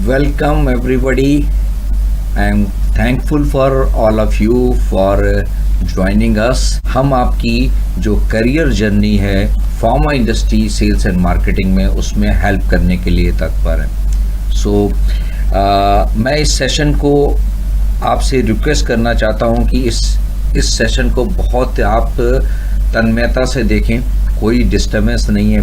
Welcome everybody. I am thankful for all of you for joining us. हम आपकी जो career journey है pharma industry sales and marketing में उसमें help करने के लिए तत्पर है। सो मैं इस सेशन को आपसे रिक्वेस्ट करना चाहता हूं कि इस सेशन को बहुत आप तन्मयता से देखें, कोई डिस्टर्बेंस नहीं है।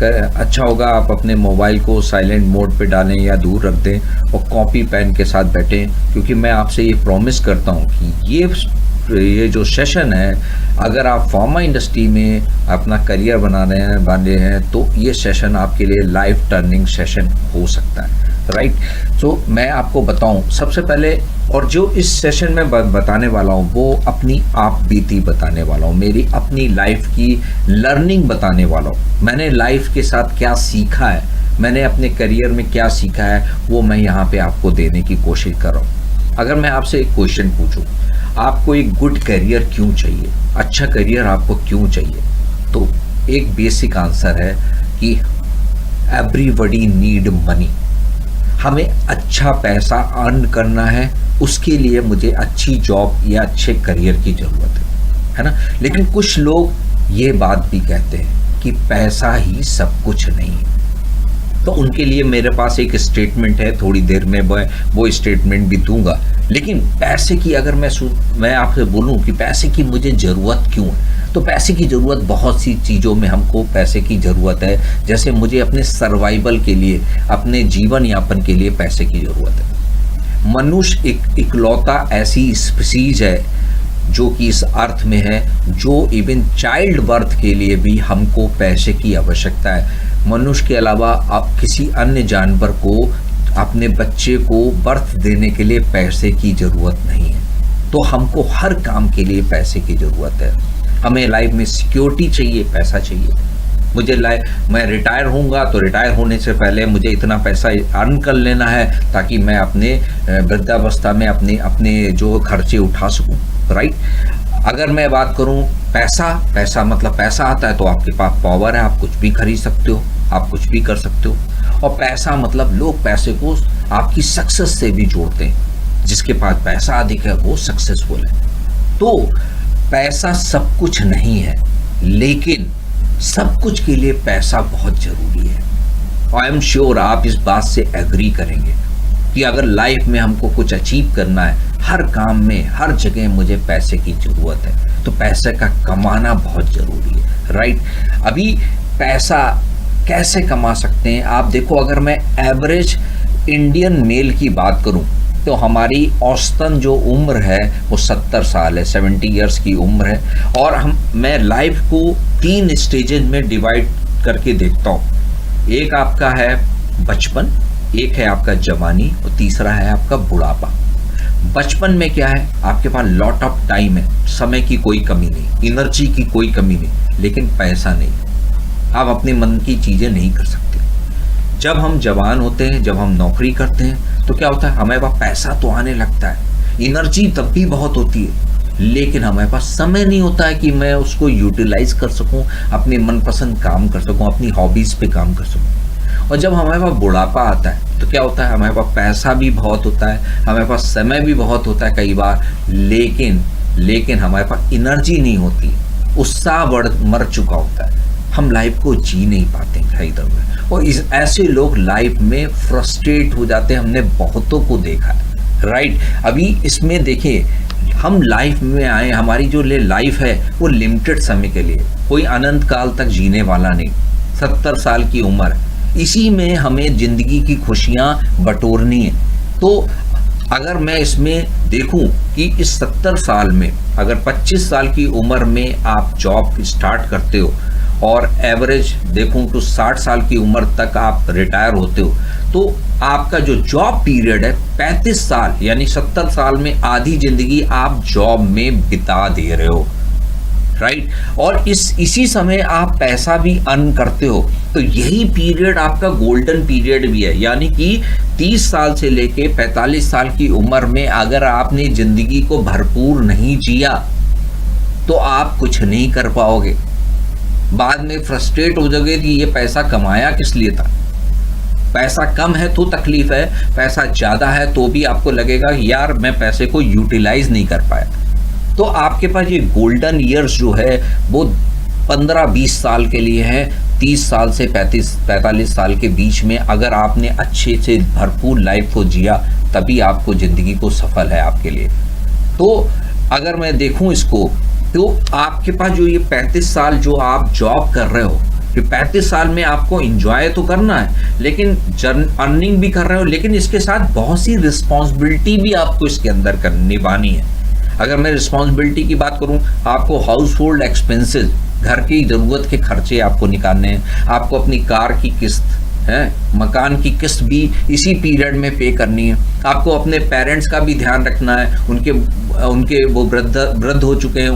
अच्छा होगा आप अपने मोबाइल को साइलेंट मोड पे डालें या दूर रख दें और कॉपी पेन के साथ बैठें, क्योंकि मैं आपसे ये प्रॉमिस करता हूँ कि ये जो सेशन है, अगर आप फार्मा इंडस्ट्री में अपना करियर बना रहे हैं तो ये सेशन आपके लिए लाइफ टर्निंग सेशन हो सकता है, राइट। तो मैं आपको बताऊं सबसे पहले, और जो इस सेशन में बताने वाला हूं वो अपनी आप बीती बताने वाला हूं, मेरी अपनी लाइफ की लर्निंग बताने वाला हूं। मैंने लाइफ के साथ क्या सीखा है, मैंने अपने करियर में क्या सीखा है, वो मैं यहाँ पे आपको देने की कोशिश कर रहा हूँ। अगर मैं आपसे एक क्वेश्चन पूछूं, आपको एक गुड करियर क्यों चाहिए, अच्छा करियर आपको क्यों चाहिए, तो एक बेसिक आंसर है कि एवरीबॉडी नीड मनी। हमें अच्छा पैसा अर्न करना है, उसके लिए मुझे अच्छी जॉब या अच्छे करियर की ज़रूरत है ना। लेकिन कुछ लोग ये बात भी कहते हैं कि पैसा ही सब कुछ नहीं है। तो उनके लिए मेरे पास एक स्टेटमेंट है, थोड़ी देर में वो स्टेटमेंट भी दूंगा। लेकिन पैसे की अगर मैं आपसे बोलूं कि पैसे की मुझे ज़रूरत क्यों है, तो पैसे की ज़रूरत बहुत सी चीज़ों में हमको पैसे की ज़रूरत है। जैसे मुझे अपने सर्वाइवल के लिए, अपने जीवन यापन के लिए पैसे की ज़रूरत है। मनुष्य एक इकलौता ऐसी स्पीसीज है जो कि इस अर्थ में है, जो इवन चाइल्ड बर्थ के लिए भी हमको पैसे की आवश्यकता है। मनुष्य के अलावा आप किसी अन्य जानवर को अपने बच्चे को बर्थ देने के लिए पैसे की ज़रूरत नहीं है। तो हमको हर काम के लिए पैसे की ज़रूरत है। हमें लाइफ में सिक्योरिटी चाहिए, पैसा चाहिए। मैं रिटायर होऊंगा तो रिटायर होने से पहले मुझे इतना पैसा अर्न कर लेना है ताकि मैं अपने वृद्धावस्था में अपने जो खर्चे उठा सकूं, राइट। अगर मैं बात करूं पैसा मतलब पैसा आता है तो आपके पास पावर है, आप कुछ भी खरीद सकते हो, आप कुछ भी कर सकते हो। और पैसा मतलब लोग पैसे को आपकी सक्सेस से भी जोड़ते हैं, जिसके पास पैसा अधिक है वो सक्सेसफुल है। तो पैसा सब कुछ नहीं है, लेकिन सब कुछ के लिए पैसा बहुत ज़रूरी है। आई एम श्योर आप इस बात से एग्री करेंगे कि अगर लाइफ में हमको कुछ अचीव करना है, हर काम में हर जगह मुझे पैसे की ज़रूरत है, तो पैसे का कमाना बहुत ज़रूरी है, राइट। अभी पैसा कैसे कमा सकते हैं आप देखो, अगर मैं एवरेज इंडियन मेल की बात करूं तो हमारी औसतन जो उम्र है वो 70 साल है, 70 इयर्स की उम्र है। और मैं लाइफ को 3 स्टेजेस में डिवाइड करके देखता हूँ। एक आपका है बचपन, एक है आपका जवानी और तीसरा है आपका बुढ़ापा। बचपन में क्या है, आपके पास लॉट ऑफ टाइम है, समय की कोई कमी नहीं, एनर्जी की कोई कमी नहीं, लेकिन पैसा नहीं। आप अपने मन की चीज़ें नहीं कर सकते। जब हम जवान होते हैं, जब हम नौकरी करते हैं, तो क्या होता है, हमारे पास पैसा तो आने लगता है, एनर्जी तब भी बहुत होती है, लेकिन हमारे पास समय नहीं होता है कि मैं उसको यूटिलाइज कर सकूं, अपने मनपसंद काम कर सकूं, अपनी हॉबीज़ पे काम कर सकूं। और जब हमारे पास बुढ़ापा आता है तो क्या होता है, हमारे पास पैसा भी बहुत होता है, हमारे पास समय भी बहुत होता है कई बार, लेकिन हमारे पास एनर्जी नहीं होती, उत्साह मर चुका होता है, हम लाइफ को जी नहीं पाते सही तरह में। और ऐसे लोग लाइफ में फ्रस्ट्रेट हो जाते हैं, हमने बहुतों को देखा है, राइट। अभी इसमें देखिए, हम लाइफ में आए, हमारी जो लाइफ है वो लिमिटेड समय के लिए, कोई अनंत काल तक जीने वाला नहीं। 70 साल की उम्र, इसी में हमें ज़िंदगी की खुशियाँ बटोरनी है। तो अगर मैं इसमें देखूं कि इस 70 साल में अगर 25 साल की उम्र में आप जॉब स्टार्ट करते हो और एवरेज देखूं तो 60 साल की उम्र तक आप रिटायर होते हो, तो आपका जो जॉब पीरियड है 35 साल, यानी 70 साल में आधी ज़िंदगी आप जॉब में बिता दे रहे हो, राइट। और इसी समय आप पैसा भी अर्न करते हो, तो यही पीरियड आपका गोल्डन पीरियड भी है। यानी कि 30 साल से लेके 45 साल की उम्र में अगर आपने ज़िंदगी को भरपूर नहीं जिया तो आप कुछ नहीं कर पाओगे। बाद में फ्रस्ट्रेट हो जाओगे कि ये पैसा कमाया किस लिए था। पैसा कम है तो तकलीफ है, पैसा ज़्यादा है तो भी आपको लगेगा यार मैं पैसे को यूटिलाइज नहीं कर पाया। तो आपके पास ये गोल्डन ईयर्स जो है वो 15-20 साल के लिए है। 30 साल से 45 साल के बीच में अगर आपने अच्छे से भरपूर लाइफ को जिया तभी आपको ज़िंदगी को सफल है आपके लिए। तो अगर मैं देखूं इसको तो आपके पास जो ये 35 साल जो आप जॉब कर रहे हो, ये 35 साल में आपको एंजॉय तो करना है लेकिन अर्निंग भी कर रहे हो, लेकिन इसके साथ बहुत सी रिस्पॉन्सिबिलिटी भी आपको इसके अंदर निभानी है। अगर मैं रिस्पॉन्सिबिलिटी की बात करूं, आपको हाउस होल्ड एक्सपेंसेस, घर की ज़रूरत के खर्चे आपको निकालने हैं, आपको अपनी कार की किस्त है, मकान की किस्त भी इसी पीरियड में पे करनी है, आपको अपने पेरेंट्स का भी ध्यान रखना है, उनके वो वृद्ध हो चुके हैं,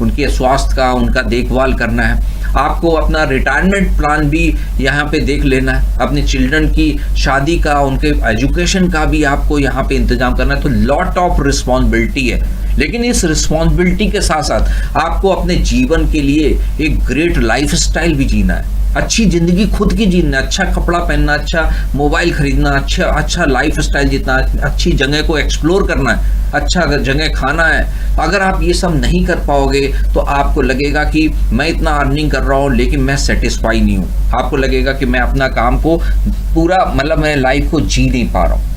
उनके स्वास्थ्य का उनका देखभाल करना है, आपको अपना रिटायरमेंट प्लान भी यहाँ पे देख लेना है, अपने चिल्ड्रन की शादी का, उनके एजुकेशन का भी आपको यहाँ पे इंतजाम करना है। तो लॉट ऑफ रिस्पॉन्सिबिलिटी है, लेकिन इस रिस्पॉन्सिबिलिटी के साथ साथ आपको अपने जीवन के लिए एक ग्रेट लाइफ स्टाइल भी जीना है, अच्छी ज़िंदगी खुद की जीना, अच्छा कपड़ा पहनना, अच्छा मोबाइल खरीदना, अच्छा लाइफ स्टाइल जीतना, अच्छी जगह को एक्सप्लोर करना है, अच्छा जगह खाना है। अगर आप ये सब नहीं कर पाओगे तो आपको लगेगा कि मैं इतना अर्निंग कर रहा हूँ लेकिन मैं सेटिस्फाई नहीं हूँ, आपको लगेगा कि मैं अपना काम को पूरा मतलब मैं लाइफ को जी नहीं पा रहा हूँ।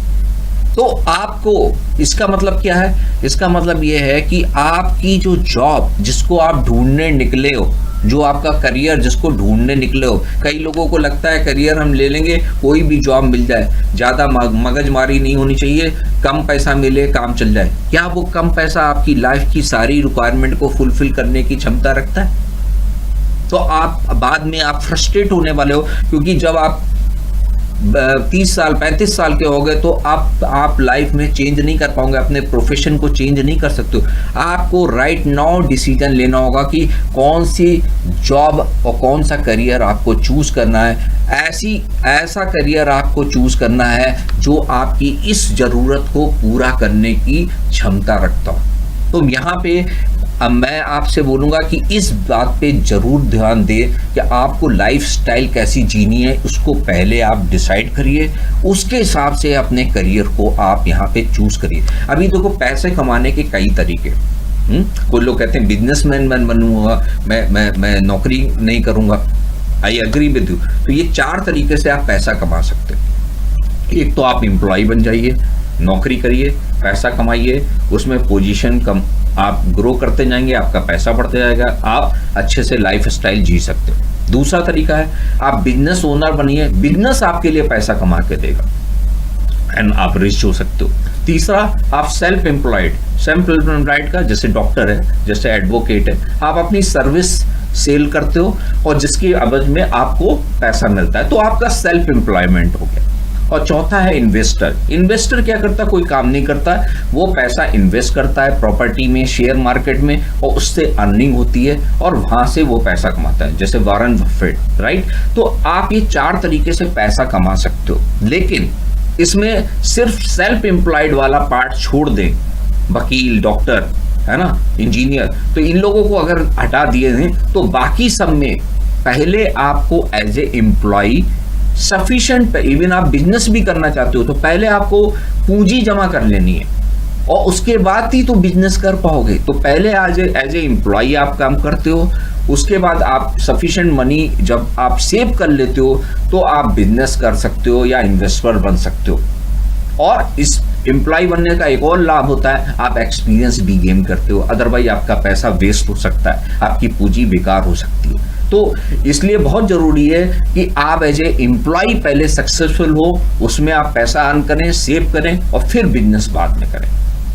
तो आपको इसका मतलब क्या है? इसका मतलब ये है कि आपकी जो जॉब जिसको आप ढूंढने निकले हो, जो आपका करियर जिसको ढूंढने निकले हो, कई लोगों को लगता है करियर हम ले लेंगे, कोई भी जॉब मिल जाए, ज़्यादा मगजमारी नहीं होनी चाहिए, कम पैसा मिले, काम चल जाए। क्या वो कम पैसा आपकी लाइफ की सारी रिक्वायरमेंट को फुलफिल करने की क्षमता रखता है? तो आप बाद में आप फ्रस्ट्रेट होने वाले हो, क्योंकि जब आप 30 साल 35 साल के हो गए तो आप लाइफ में चेंज नहीं कर पाओगे, अपने प्रोफेशन को चेंज नहीं कर सकते हो। आपको राइट नाउ डिसीजन लेना होगा कि कौन सी जॉब और कौन सा करियर आपको चूज करना है। ऐसा करियर आपको चूज करना है जो आपकी इस ज़रूरत को पूरा करने की क्षमता रखता हो। तो यहाँ पे अब मैं आपसे बोलूँगा कि इस बात पे ज़रूर ध्यान दें कि आपको लाइफस्टाइल कैसी जीनी है, उसको पहले आप डिसाइड करिए, उसके हिसाब से अपने करियर को आप यहाँ पे चूज़ करिए। अभी देखो पैसे कमाने के कई तरीके, कोई लोग कहते हैं बिजनेसमैन मैं बनूँगा, मैं नौकरी नहीं करूँगा। I agree with you. तो ये 4 तरीके से आप पैसा कमा सकते हैं। एक तो आप एम्प्लॉय बन जाइए, नौकरी करिए, पैसा कमाइए, उसमें पोजीशन कम आप ग्रो करते जाएंगे, आपका पैसा बढ़ते जाएगा, आप अच्छे से लाइफ स्टाइल जी सकते हो। दूसरा तरीका है आप बिजनेस ओनर बनिए, बिजनेस आपके लिए पैसा कमा के देगा एंड आप रिच हो सकते हो। तीसरा आप सेल्फ एम्प्लॉयड का, जैसे डॉक्टर है, जैसे एडवोकेट है, आप अपनी सर्विस सेल करते हो और जिसकी अवध में आपको पैसा मिलता है, तो आपका सेल्फ एम्प्लॉयमेंट हो गया। और चौथा है इन्वेस्टर क्या करता है? कोई काम नहीं करता, वो पैसा इन्वेस्ट करता है प्रॉपर्टी में, शेयर मार्केट में, और उससे अर्निंग होती है और वहां से वो पैसा कमाता है, जैसे वॉरेन बफेट, राइट। तो आप ये 4 तरीके से पैसा कमा सकते हो, लेकिन इसमें सिर्फ सेल्फ एम्प्लॉयड वाला पार्ट छोड़ दें, वकील, डॉक्टर, है ना, इंजीनियर, तो इन लोगों को अगर हटा दिए हैं तो बाकी सब में पहले आपको as a employ sufficient, even आप बिजनेस भी करना चाहते हो तो पहले आपको पूंजी जमा कर लेनी है और उसके बाद ही तो बिजनेस कर पाओगे। तो पहले एज ए एम्प्लॉय आप काम करते हो, उसके बाद आप सफिशिएंट मनी जब आप सेव कर लेते हो तो आप बिजनेस कर सकते हो या इन्वेस्टर बन सकते हो। और इस एम्प्लॉय बनने का एक और लाभ होता है, आप एक्सपीरियंस भी गेन करते हो, अदरवाइज आपका पैसा वेस्ट हो सकता है, आपकी पूंजी बेकार हो सकती है। तो इसलिए बहुत ज़रूरी है कि आप एज ए एम्प्लॉय पहले सक्सेसफुल हो, उसमें आप पैसा अर्न करें, सेव करें और फिर बिजनेस बाद में करें।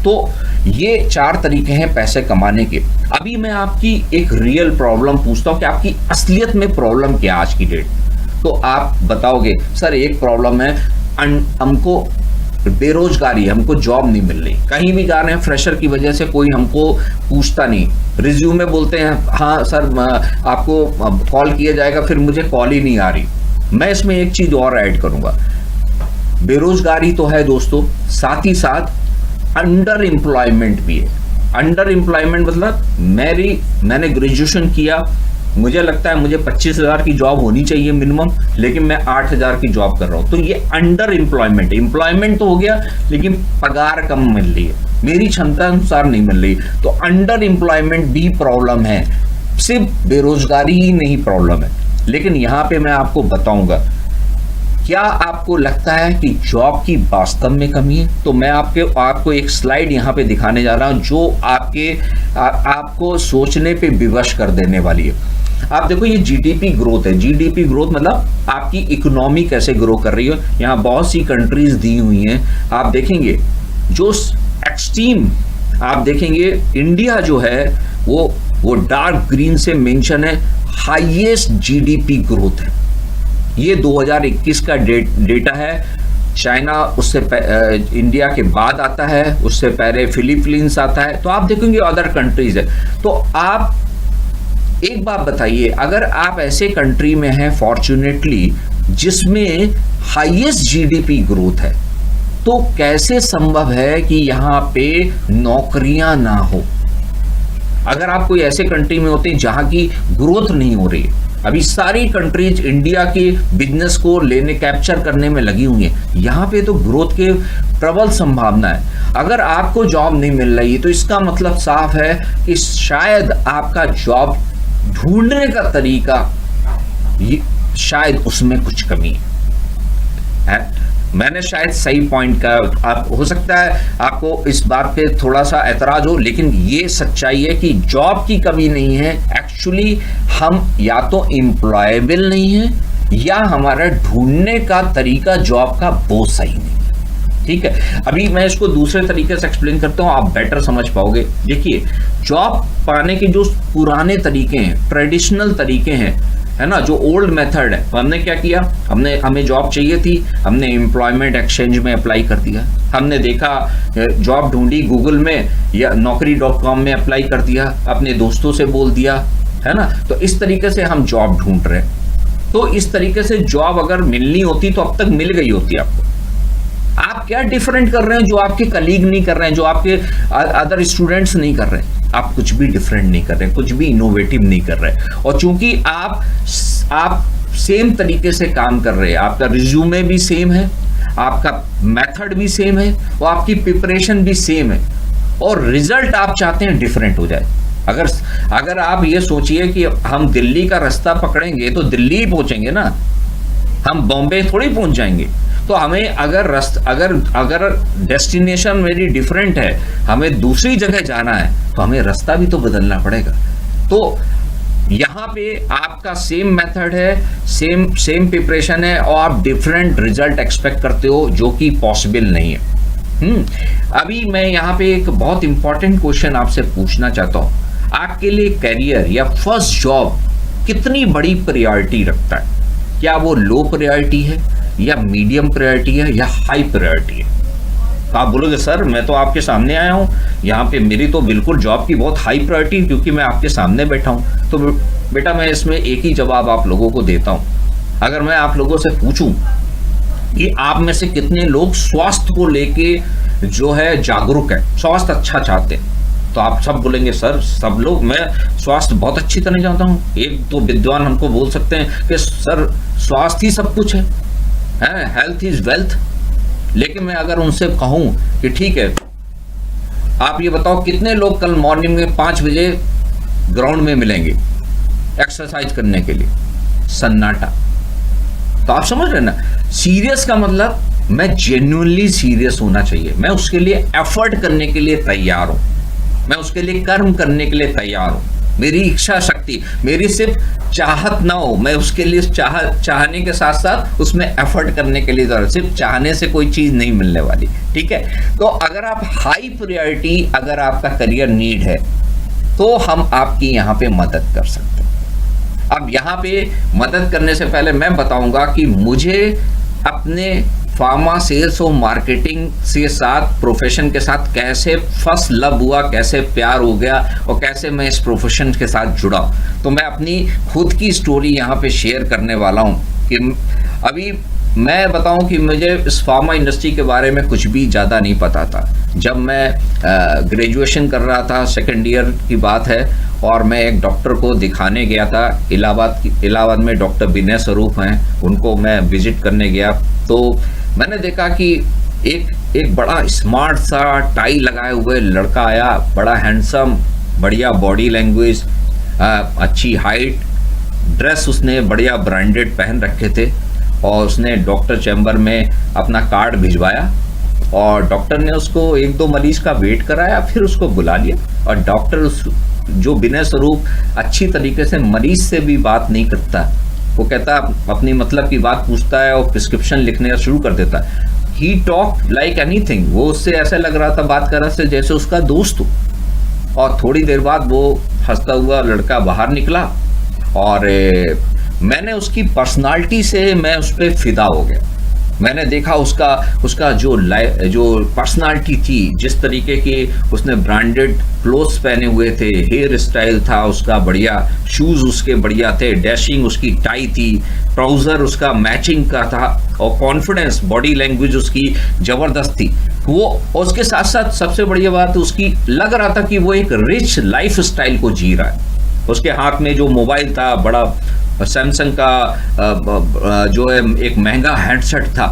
तो ये 4 तरीके हैं पैसे कमाने के। अभी मैं आपकी एक रियल प्रॉब्लम पूछता हूँ कि आपकी असलियत में प्रॉब्लम क्या आज की डेट। तो आप बताओगे सर एक प्रॉब्लम है, हमको बेरोजगारी, हमको जॉब नहीं मिल रही, कहीं भी जा रहे हैं फ्रेशर की वजह से कोई हमको पूछता नहीं, रिज्यूमे बोलते हैं हाँ सर आपको कॉल किया जाएगा, फिर मुझे कॉल ही नहीं आ रही। मैं इसमें एक चीज और ऐड करूंगा, बेरोजगारी तो है दोस्तों, साथ ही साथ अंडर एम्प्लॉयमेंट भी है। अंडर एम्प्लॉयमेंट मतलब मैंने ग्रेजुएशन किया, मुझे लगता है मुझे 25,000 की जॉब होनी चाहिए मिनिमम, लेकिन मैं 8,000 की जॉब कर रहा हूं। तो ये अंडर एम्प्लॉयमेंट, एम्प्लॉयमेंट तो हो गया लेकिन पगार कम मिल रही है, मेरी क्षमता अनुसार नहीं मिल रही। तो अंडर एम्प्लॉयमेंट भी प्रॉब्लम है, सिर्फ बेरोजगारी ही नहीं प्रॉब्लम है। लेकिन यहां पे मैं आपको बताऊंगा, क्या आपको लगता है कि जॉब की वास्तव में कमी है? तो मैं आपको एक स्लाइड यहां पे दिखाने जा रहा हूं जो आपको सोचने पे विवश कर देने वाली है। आप देखो, ये जीडीपी ग्रोथ है। जीडीपी ग्रोथ मतलब आपकी इकोनॉमी कैसे ग्रो कर रही है। यहां बहुत सी कंट्रीज दी हुई हैं, आप देखेंगे जो एक्सट्रीम, आप देखेंगे इंडिया जो है वो डार्क ग्रीन से मेंशन है, हाईएस्ट जीडीपी ग्रोथ है। ये 2021 का डेटा है। चाइना उससे इंडिया के बाद आता है, उससे पहले फिलीपींस आता है, तो आप देखेंगे अदर कंट्रीज है। तो आप एक बात बताइए, अगर आप ऐसे कंट्री में हैं फॉर्चुनेटली जिसमें हाईएस्ट जीडीपी ग्रोथ है, तो कैसे संभव है कि यहां पे नौकरियां ना हो? अगर आप कोई ऐसे कंट्री में होते हैं जहां की ग्रोथ नहीं हो रही है, अभी सारी कंट्रीज इंडिया के बिजनेस को लेने, कैप्चर करने में लगी हुई है, यहां पे तो ग्रोथ के प्रबल संभावना है। अगर आपको जॉब नहीं मिल रही है तो इसका मतलब साफ है कि शायद आपका जॉब ढूंढने का तरीका, शायद उसमें कुछ कमी है। मैंने शायद सही पॉइंट का, आप हो सकता है आपको इस बात पे थोड़ा सा एतराज हो, लेकिन ये सच्चाई है कि जॉब की कमी नहीं है। एक्चुअली हम या तो एम्प्लॉयबल नहीं है या हमारा ढूंढने का तरीका जॉब का वो सही नहीं है। ठीक है, अभी मैं इसको दूसरे तरीके से एक्सप्लेन करता हूं, आप बेटर समझ पाओगे। देखिए, जॉब पाने के जो पुराने तरीके हैं, ट्रेडिशनल तरीके हैं, है ना, जो ओल्ड मेथड है, हमने क्या किया, हमें जॉब चाहिए थी, हमने एम्प्लॉयमेंट एक्सचेंज में अप्लाई कर दिया, हमने देखा जॉब ढूंढी गूगल में या naukri.com में अप्लाई कर दिया, अपने दोस्तों से बोल दिया, है ना। तो इस तरीके से हम जॉब ढूंढ रहे हैं। तो इस तरीके से जॉब अगर मिलनी होती तो अब तक मिल गई होती आपको। आप क्या डिफरेंट कर रहे हैं जो आपके कलीग नहीं कर रहे हैं, जो आपके अदर स्टूडेंट्स नहीं कर रहे हैं? आप कुछ भी डिफरेंट नहीं कर रहे हैं, कुछ भी इनोवेटिव नहीं कर रहे हैं। और चूंकि आप सेम तरीके से काम कर रहे हैं, आपका रिज्यूमे भी सेम है, आपका मेथड भी सेम है और आपकी प्रिपरेशन भी सेम है, और रिजल्ट आप चाहते हैं डिफरेंट हो जाए। अगर आप ये सोचिए कि हम दिल्ली का रास्ता पकड़ेंगे तो दिल्ली ही पहुंचेंगे ना, हम बॉम्बे थोड़ी पहुंच जाएंगे। तो हमें अगर डेस्टिनेशन मेरी डिफरेंट है, हमें दूसरी जगह जाना है, तो हमें रास्ता भी तो बदलना पड़ेगा। तो यहाँ पे आपका सेम मेथड है, सेम प्रिपरेशन है, और आप डिफरेंट रिजल्ट एक्सपेक्ट करते हो, जो कि पॉसिबल नहीं है। अभी मैं यहाँ पे एक बहुत इंपॉर्टेंट क्वेश्चन आपसे पूछना चाहता हूँ। आपके लिए करियर या फर्स्ट जॉब कितनी बड़ी प्रायोरिटी रखता है? क्या वो लो प्रायोरिटी है या मीडियम प्रायोरिटी है या हाई प्रायोरिटी है? तो आप बोलोगे सर मैं तो आपके सामने आया हूं, यहाँ पे मेरी तो बिल्कुल जॉब की बहुत हाई प्रायोरिटी, क्योंकि मैं आपके सामने बैठा हूं। तो बेटा मैं इसमें एक ही जवाब आप लोगों को देता हूं। अगर मैं आप लोगों से पूछूं कि आप में से कितने लोग स्वास्थ्य को लेके जो है जागरूक है, स्वास्थ्य अच्छा चाहते हैं, तो आप सब बोलेंगे सर सब लोग, मैं स्वास्थ्य बहुत अच्छी तरह जानता हूँ। एक तो विद्वान हमको बोल सकते हैं कि सर स्वास्थ्य ही सब कुछ है, हेल्थ इज वेल्थ। लेकिन मैं अगर उनसे कहूं कि ठीक है, आप ये बताओ कितने लोग कल मॉर्निंग में 5 बजे ग्राउंड में मिलेंगे एक्सरसाइज करने के लिए? सन्नाटा। तो आप समझ रहे ना, सीरियस का मतलब मैं जेन्युइनली सीरियस होना चाहिए, मैं उसके लिए एफर्ट करने के लिए तैयार हूं, मैं उसके लिए कर्म करने के लिए तैयार हूं। मेरी इच्छा शक्ति, मेरी सिर्फ चाहत ना हो, मैं उसके लिए चाहने के साथ साथ उसमें एफर्ट करने के लिए जरूरत, सिर्फ चाहने से कोई चीज नहीं मिलने वाली। ठीक है, तो अगर आप हाई प्रायोरिटी, अगर आपका करियर नीड है, तो हम आपकी यहाँ पे मदद कर सकते हैं। अब यहाँ पे मदद करने से पहले मैं बताऊंगा कि मुझे अपने फार्मा सेल्स और मार्केटिंग से साथ प्रोफेशन के साथ कैसे फर्स्ट लव हुआ, कैसे प्यार हो गया और कैसे मैं इस प्रोफेशन के साथ जुड़ा। तो मैं अपनी खुद की स्टोरी यहाँ पे शेयर करने वाला हूँ कि अभी मैं बताऊं कि मुझे इस फार्मा इंडस्ट्री के बारे में कुछ भी ज़्यादा नहीं पता था। जब मैं ग्रेजुएशन कर रहा था, सेकेंड ईयर की बात है, और मैं एक डॉक्टर को दिखाने गया था इलाहाबाद में डॉक्टर विनय स्वरूप हैं, उनको मैं विजिट करने गया। तो मैंने देखा कि एक बड़ा स्मार्ट सा टाई लगाए हुए लड़का आया, बड़ा हैंडसम, बढ़िया बॉडी लैंग्वेज, अच्छी हाइट, ड्रेस उसने बढ़िया ब्रांडेड पहन रखे थे, और उसने डॉक्टर चैम्बर में अपना कार्ड भिजवाया, और डॉक्टर ने उसको 1-2 मरीज का वेट कराया, फिर उसको बुला लिया। और डॉक्टर जो विनय स्वरूप अच्छी तरीके से मरीज से भी बात नहीं करता, वो कहता अपनी मतलब की बात पूछता है और प्रिस्क्रिप्शन लिखने शुरू कर देता। ही टॉक लाइक एनीथिंग, वो उससे ऐसा लग रहा था बात कर रहा था जैसे उसका दोस्त हो। और थोड़ी देर बाद वो हंसता हुआ लड़का बाहर निकला, और मैंने उसकी पर्सनालिटी से मैं उस पर फिदा हो गया। मैंने देखा उसका जो पर्सनालिटी थी, जिस तरीके के उसने ब्रांडेड क्लोथ्स पहने हुए थे, हेयर स्टाइल था उसका बढ़िया, शूज़ उसके बढ़िया थे, डैशिंग उसकी टाई थी, ट्राउज़र उसका मैचिंग का था, और कॉन्फिडेंस, बॉडी लैंग्वेज उसकी ज़बरदस्त थी। वो उसके साथ साथ सबसे बढ़िया बात उसकी, लग रहा था कि वो एक रिच लाइफ स्टाइल को जी रहा है। उसके हाथ में जो मोबाइल था, बड़ा सैमसंग का जो है एक महंगा हैंडसेट था,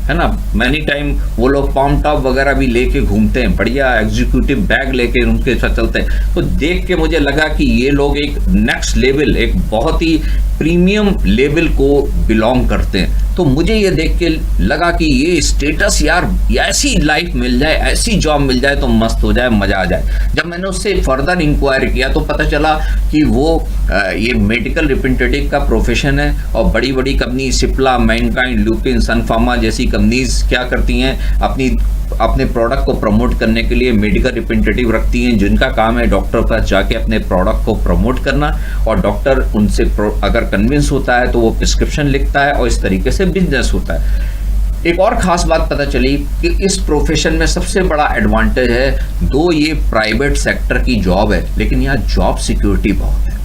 है ना। मैनी टाइम वो लोग पाम टॉप वगैरह भी लेके घूमते हैं, बढ़िया एग्जीक्यूटिव बैग लेके उनके साथ चलते हैं। तो देख के मुझे लगा कि ये लोग एक नेक्स्ट लेवल, एक बहुत ही प्रीमियम लेवल को बिलोंग करते हैं। तो मुझे ये देख के लगा कि ये स्टेटस, यार ऐसी लाइफ मिल जाए, ऐसी जॉब मिल जाए तो मस्त हो जाए, मज़ा आ जाए। जब मैंने उससे फर्दर इंक्वायरी किया तो पता चला कि वो ये मेडिकल रिप्रेजेंटेटिव का प्रोफेशन है, और बड़ी बड़ी कंपनी सिप्ला, मैनकाइंड, लुपिन, सन फार्मा जैसी कंपनीज क्या करती हैं, अपने प्रोडक्ट को प्रमोट करने के लिए मेडिकल रिप्रेजेंटेटिव रखती हैं, जिनका काम है डॉक्टर के पास जाके अपने प्रोडक्ट को प्रमोट करना, और डॉक्टर उनसे अगर कन्विंस होता है तो वो प्रिस्क्रिप्शन लिखता है, और इस तरीके से बिजनेस होता है। एक और ख़ास बात पता चली कि इस प्रोफेशन में सबसे बड़ा एडवांटेज है, दो ये प्राइवेट सेक्टर की जॉब है, लेकिन यहाँ जॉब सिक्योरिटी बहुत है।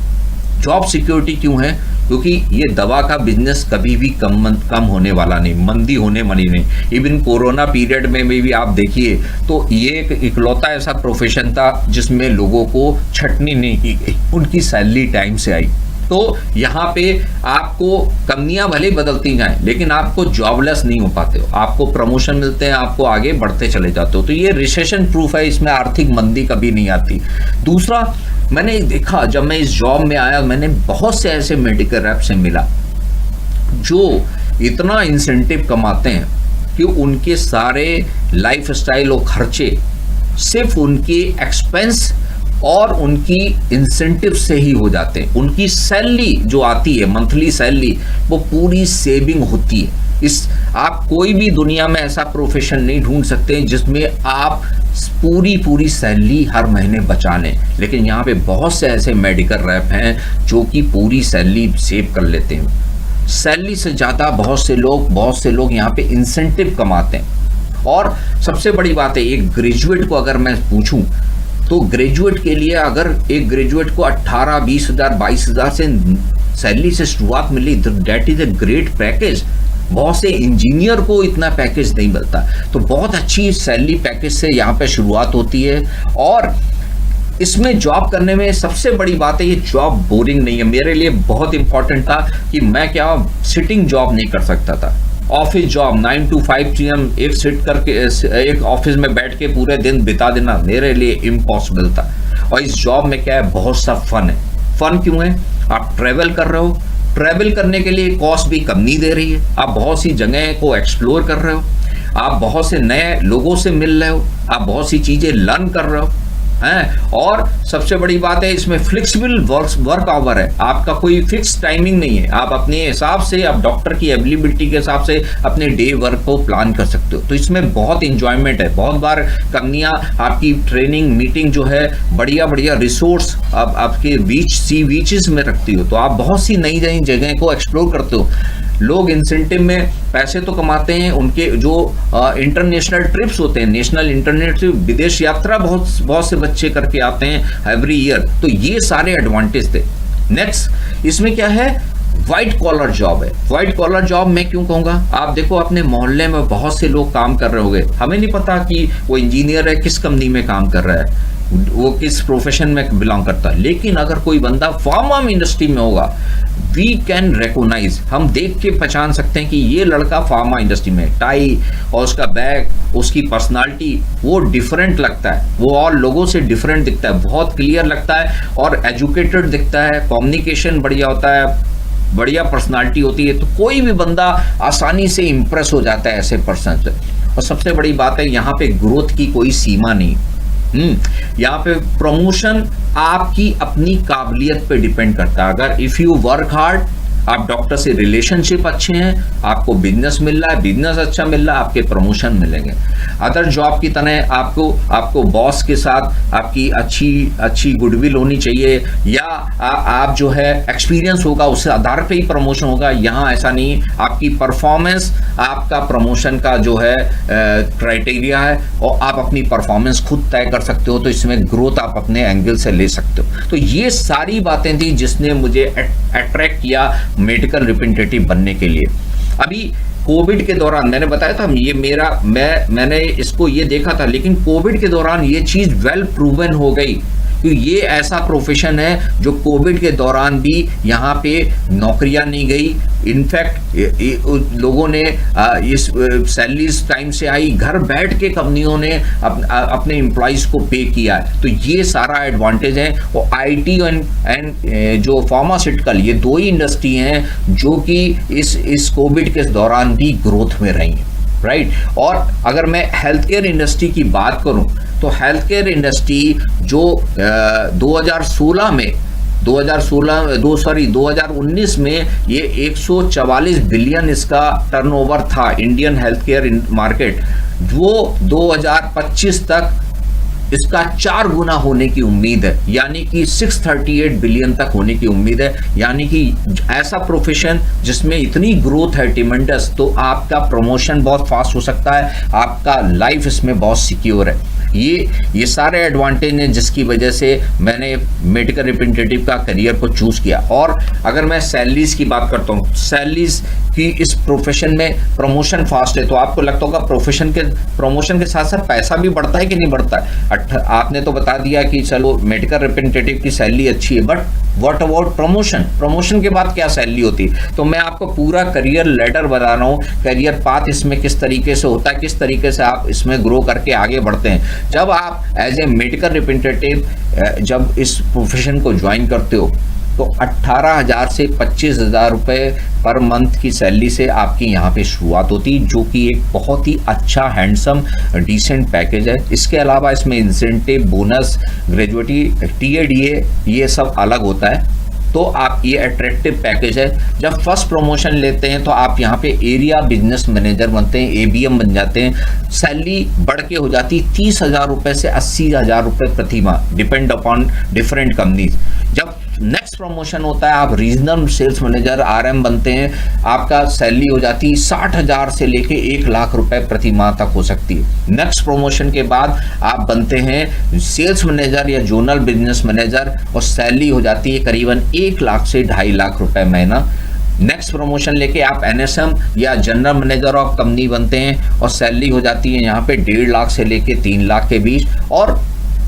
जॉब सिक्योरिटी क्यों है? क्योंकि ये दवा का बिजनेस कभी भी कम होने वाला नहीं, मंदी होने वाली नहीं। इवन कोरोना पीरियड में भी आप देखिए तो ये एक इकलौता ऐसा प्रोफेशन था जिसमें लोगों को छटनी नहीं की गई, उनकी सैलरी टाइम से आई। तो यहाँ पे आपको कंपनियां भले बदलती जाएं, लेकिन आपको जॉबलेस नहीं हो पाते हो, आपको प्रमोशन मिलते हैं, आपको आगे बढ़ते चले जाते हो। तो ये रिसेशन प्रूफ है, इसमें आर्थिक मंदी कभी नहीं आती। दूसरा, मैंने देखा जब मैं इस जॉब में आया, मैंने बहुत से ऐसे मेडिकल रैप से मिला जो इतना इंसेंटिव कमाते हैं कि उनके सारे लाइफ स्टाइल और खर्चे सिर्फ उनके एक्सपेंस और उनकी इंसेंटिव से ही हो जाते हैं। उनकी सैलरी जो आती है, मंथली सैलरी, वो पूरी सेविंग होती है। आप कोई भी दुनिया में ऐसा प्रोफेशन नहीं ढूंढ सकते जिसमें आप पूरी सैलरी हर महीने बचा लें, लेकिन यहाँ पे बहुत से ऐसे मेडिकल रैप हैं जो कि पूरी सैलरी सेव कर लेते हैं। सैलरी से ज़्यादा बहुत से लोग यहाँ पे इंसेंटिव कमाते हैं। और सबसे बड़ी बात है, एक ग्रेजुएट को अगर मैं पूछूं तो ग्रेजुएट के लिए, अगर एक ग्रेजुएट को 18, 20,000, 22,000 से सैलरी से शुरुआत मिली, that is a great package. बहुत से इंजीनियर को इतना पैकेज नहीं मिलता। तो बहुत अच्छी सैलरी पैकेज से यहाँ पे शुरुआत होती है। और इसमें जॉब करने में सबसे बड़ी बात है, ये जॉब बोरिंग नहीं है। मेरे लिए बहुत इंपॉर्टेंट था कि मैं क्या सिटिंग जॉब नहीं कर सकता था। ऑफिस जॉब 9 to 5 PM एक सिट करके एक ऑफिस में बैठ के पूरे दिन बिता देना मेरे लिए इम्पॉसिबल था। और इस जॉब में क्या है, बहुत सा फन है। फन क्यों है? आप ट्रैवल कर रहे हो, ट्रैवल करने के लिए कॉस्ट भी कम नहीं दे रही है, आप बहुत सी जगह को एक्सप्लोर कर रहे हो, आप बहुत से नए लोगों से मिल रहे हो, आप बहुत सी चीज़ें लर्न कर रहे हो हैं। और सबसे बड़ी बात है, इसमें फ्लेक्सिबल वर्क आवर है, आपका कोई फिक्स टाइमिंग नहीं है। आप अपने हिसाब से, आप डॉक्टर की अवेलेबिलिटी के हिसाब से अपने डे वर्क को प्लान कर सकते हो। तो इसमें बहुत इंजॉयमेंट है। बहुत बार कंपनियां आपकी ट्रेनिंग मीटिंग जो है बढ़िया रिसोर्स आपके सी बीचेस में रखती हो, तो आप बहुत सी नई नई जगह को एक्सप्लोर करते हो। लोग इंसेंटिव में पैसे तो कमाते हैं, उनके जो इंटरनेशनल ट्रिप्स होते हैं, नेशनल इंटरनेशनल विदेश यात्रा बहुत से बच्चे करके आते हैं एवरी ईयर। तो ये सारे एडवांटेज थे। नेक्स्ट, इसमें क्या है, व्हाइट कॉलर जॉब है। व्हाइट कॉलर जॉब मैं क्यों कहूँगा, आप देखो अपने मोहल्ले में बहुत से लोग काम कर रहे होंगे, हमें नहीं पता कि वो इंजीनियर है, किस कंपनी में काम कर रहा है, वो किस प्रोफेशन में बिलोंग करता है, लेकिन अगर कोई बंदा फार्मा इंडस्ट्री में होगा, वी कैन रिकॉग्नाइज, हम देख के पहचान सकते हैं कि ये लड़का फार्मा इंडस्ट्री में, टाई और उसका बैग, उसकी पर्सनालिटी, वो डिफरेंट लगता है, वो और लोगों से डिफरेंट दिखता है, बहुत क्लियर लगता है और एजुकेटेड दिखता है, कम्युनिकेशन बढ़िया होता है, बढ़िया पर्सनालिटी होती है, तो कोई भी बंदा आसानी से इंप्रेस हो जाता है ऐसे पर्सन से। और सबसे बड़ी बात है, यहाँ पे ग्रोथ की कोई सीमा नहीं। यहाँ पे प्रमोशन आपकी अपनी काबिलियत पे डिपेंड करता है। अगर इफ यू वर्क हार्ड, आप डॉक्टर से रिलेशनशिप अच्छे हैं, आपको बिजनेस मिल रहा है, बिजनेस अच्छा मिल रहा है, आपके प्रमोशन मिलेंगे। अदर जॉब की तरह आपको बॉस के साथ आपकी अच्छी गुडविल होनी चाहिए, या आप जो है एक्सपीरियंस होगा, उससे आधार पे ही प्रमोशन होगा। यहाँ ऐसा नहीं, आपकी परफॉर्मेंस आपका प्रमोशन का जो है क्राइटेरिया है, और आप अपनी परफॉर्मेंस खुद तय कर सकते हो, तो इसमें ग्रोथ आप अपने एंगल से ले सकते हो। तो ये सारी बातें थी जिसने मुझे अट्रैक्ट किया मेडिकल रिप्रेजेंटेटिव बनने के लिए। अभी कोविड के दौरान मैंने बताया था, मैंने इसको ये देखा था, लेकिन कोविड के दौरान ये चीज वेल प्रूवन हो गई कि ये ऐसा प्रोफेशन है जो कोविड के दौरान भी यहाँ पे नौकरियां नहीं गई। इनफैक्ट लोगों ने इस सैलरीज टाइम से आई, घर बैठ के कंपनियों ने अपने एम्प्लॉइज को पे किया है। तो ये सारा एडवांटेज है। और आईटी एंड जो फार्मास्यूटिकल, ये दो ही इंडस्ट्री हैं जो कि इस कोविड के दौरान भी ग्रोथ में रही, राइट। और अगर मैं हेल्थ केयर इंडस्ट्री की बात करूं, तो हेल्थ केयर इंडस्ट्री जो 2019 में ये 144 बिलियन इसका टर्नओवर था, इंडियन हेल्थ केयर मार्केट, वो 2025 तक इसका 4 गुना होने की उम्मीद है, यानी कि 638 बिलियन तक होने की उम्मीद है। यानी कि ऐसा प्रोफेशन जिसमें इतनी ग्रोथ है ट्रिमेंडस, तो आपका प्रमोशन बहुत फास्ट हो सकता है, आपका लाइफ इसमें बहुत सिक्योर है। ये सारे एडवांटेज हैं जिसकी वजह से मैंने मेडिकल रिप्रेजेंटेटिव का करियर को चूज किया। और अगर मैं सैलरीज की बात करता हूँ, सैलरीज की इस प्रोफेशन में प्रमोशन फास्ट है, तो आपको लगता होगा प्रमोशन के साथ साथ पैसा भी बढ़ता है कि नहीं बढ़ता है। आपने तो बता दिया कि चलो मेडिकल रिप्रेजेंटेटिव की सैलरी अच्छी है, बट व्हाट अबाउट प्रमोशन के बाद क्या सैलरी होती है। तो मैं आपको पूरा करियर लेडर बता रहा हूँ, करियर पाथ इसमें किस तरीके से होता है, किस तरीके से आप इसमें ग्रो करके आगे बढ़ते हैं। जब आप एज ए मेडिकल रिप्रेजेंटेटिव जब इस प्रोफेशन को ज्वाइन करते हो, तो 18,000 से 25,000 रुपये पर मंथ की सैलरी से आपकी यहाँ पे शुरुआत होती, जो कि एक बहुत ही अच्छा हैंडसम डिसेंट पैकेज है। इसके अलावा इसमें इंसेंटिव, बोनस, ग्रेजुएटी, टीएडीए, ये सब अलग होता है। तो आप ये अट्रैक्टिव पैकेज है। जब फर्स्ट प्रमोशन लेते हैं तो आप यहाँ पे एरिया बिजनेस मैनेजर बनते हैं, एबीएम बन जाते हैं। सैलरी बढ़ के हो जाती 30,000 रुपये से 80,000 रुपये प्रति माह, डिपेंड अपॉन डिफरेंट कंपनीज। जब नेक्स्ट प्रमोशन होता है, आप रीजनल सेल्स मैनेजर आरएम बनते हैं, आपका सैलरी हो जाती 60,000 से लेके 1 लाख रुपए प्रति माह तक हो सकती है। नेक्स्ट प्रमोशन के बाद आप बनते हैं सेल्स मैनेजर या जोनल बिजनेस मैनेजर, और सैलरी हो जाती है करीबन 1 लाख से 2.5 लाख रुपए महीना। नेक्स्ट प्रमोशन लेके आप एनएसएम या जनरल मैनेजर ऑफ कंपनी बनते हैं, और सैलरी हो जाती है यहाँ पे 1.5 लाख से लेके 3 लाख के बीच, और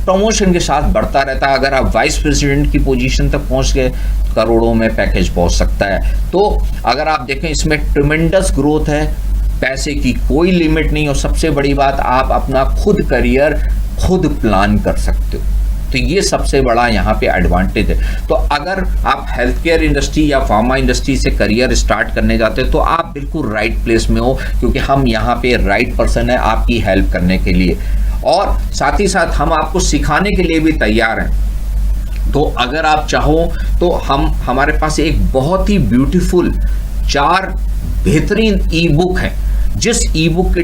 प्रमोशन के साथ बढ़ता रहता है। अगर आप वाइस प्रेसिडेंट की पोजीशन तक पहुंच गए, करोड़ों में पैकेज पहुंच सकता है। तो अगर आप देखें, इसमें ट्रिमेंडस ग्रोथ है, पैसे की कोई लिमिट नहीं, और सबसे बड़ी बात, आप अपना खुद करियर खुद प्लान कर सकते हो। तो ये सबसे बड़ा यहाँ पे एडवांटेज है। तो अगर आप हेल्थ केयर इंडस्ट्री या फार्मा इंडस्ट्री से करियर स्टार्ट करने जाते हो, तो आप बिल्कुल राइट प्लेस में हो, क्योंकि हम यहाँ पे राइट पर्सन है आपकी हेल्प करने के लिए, और साथ ही साथ हम आपको सिखाने के लिए भी तैयार हैं। तो अगर आप चाहो तो हमारे पास एक बहुत ही ब्यूटीफुल 4 बेहतरीन ई बुक है, जिस ई बुक के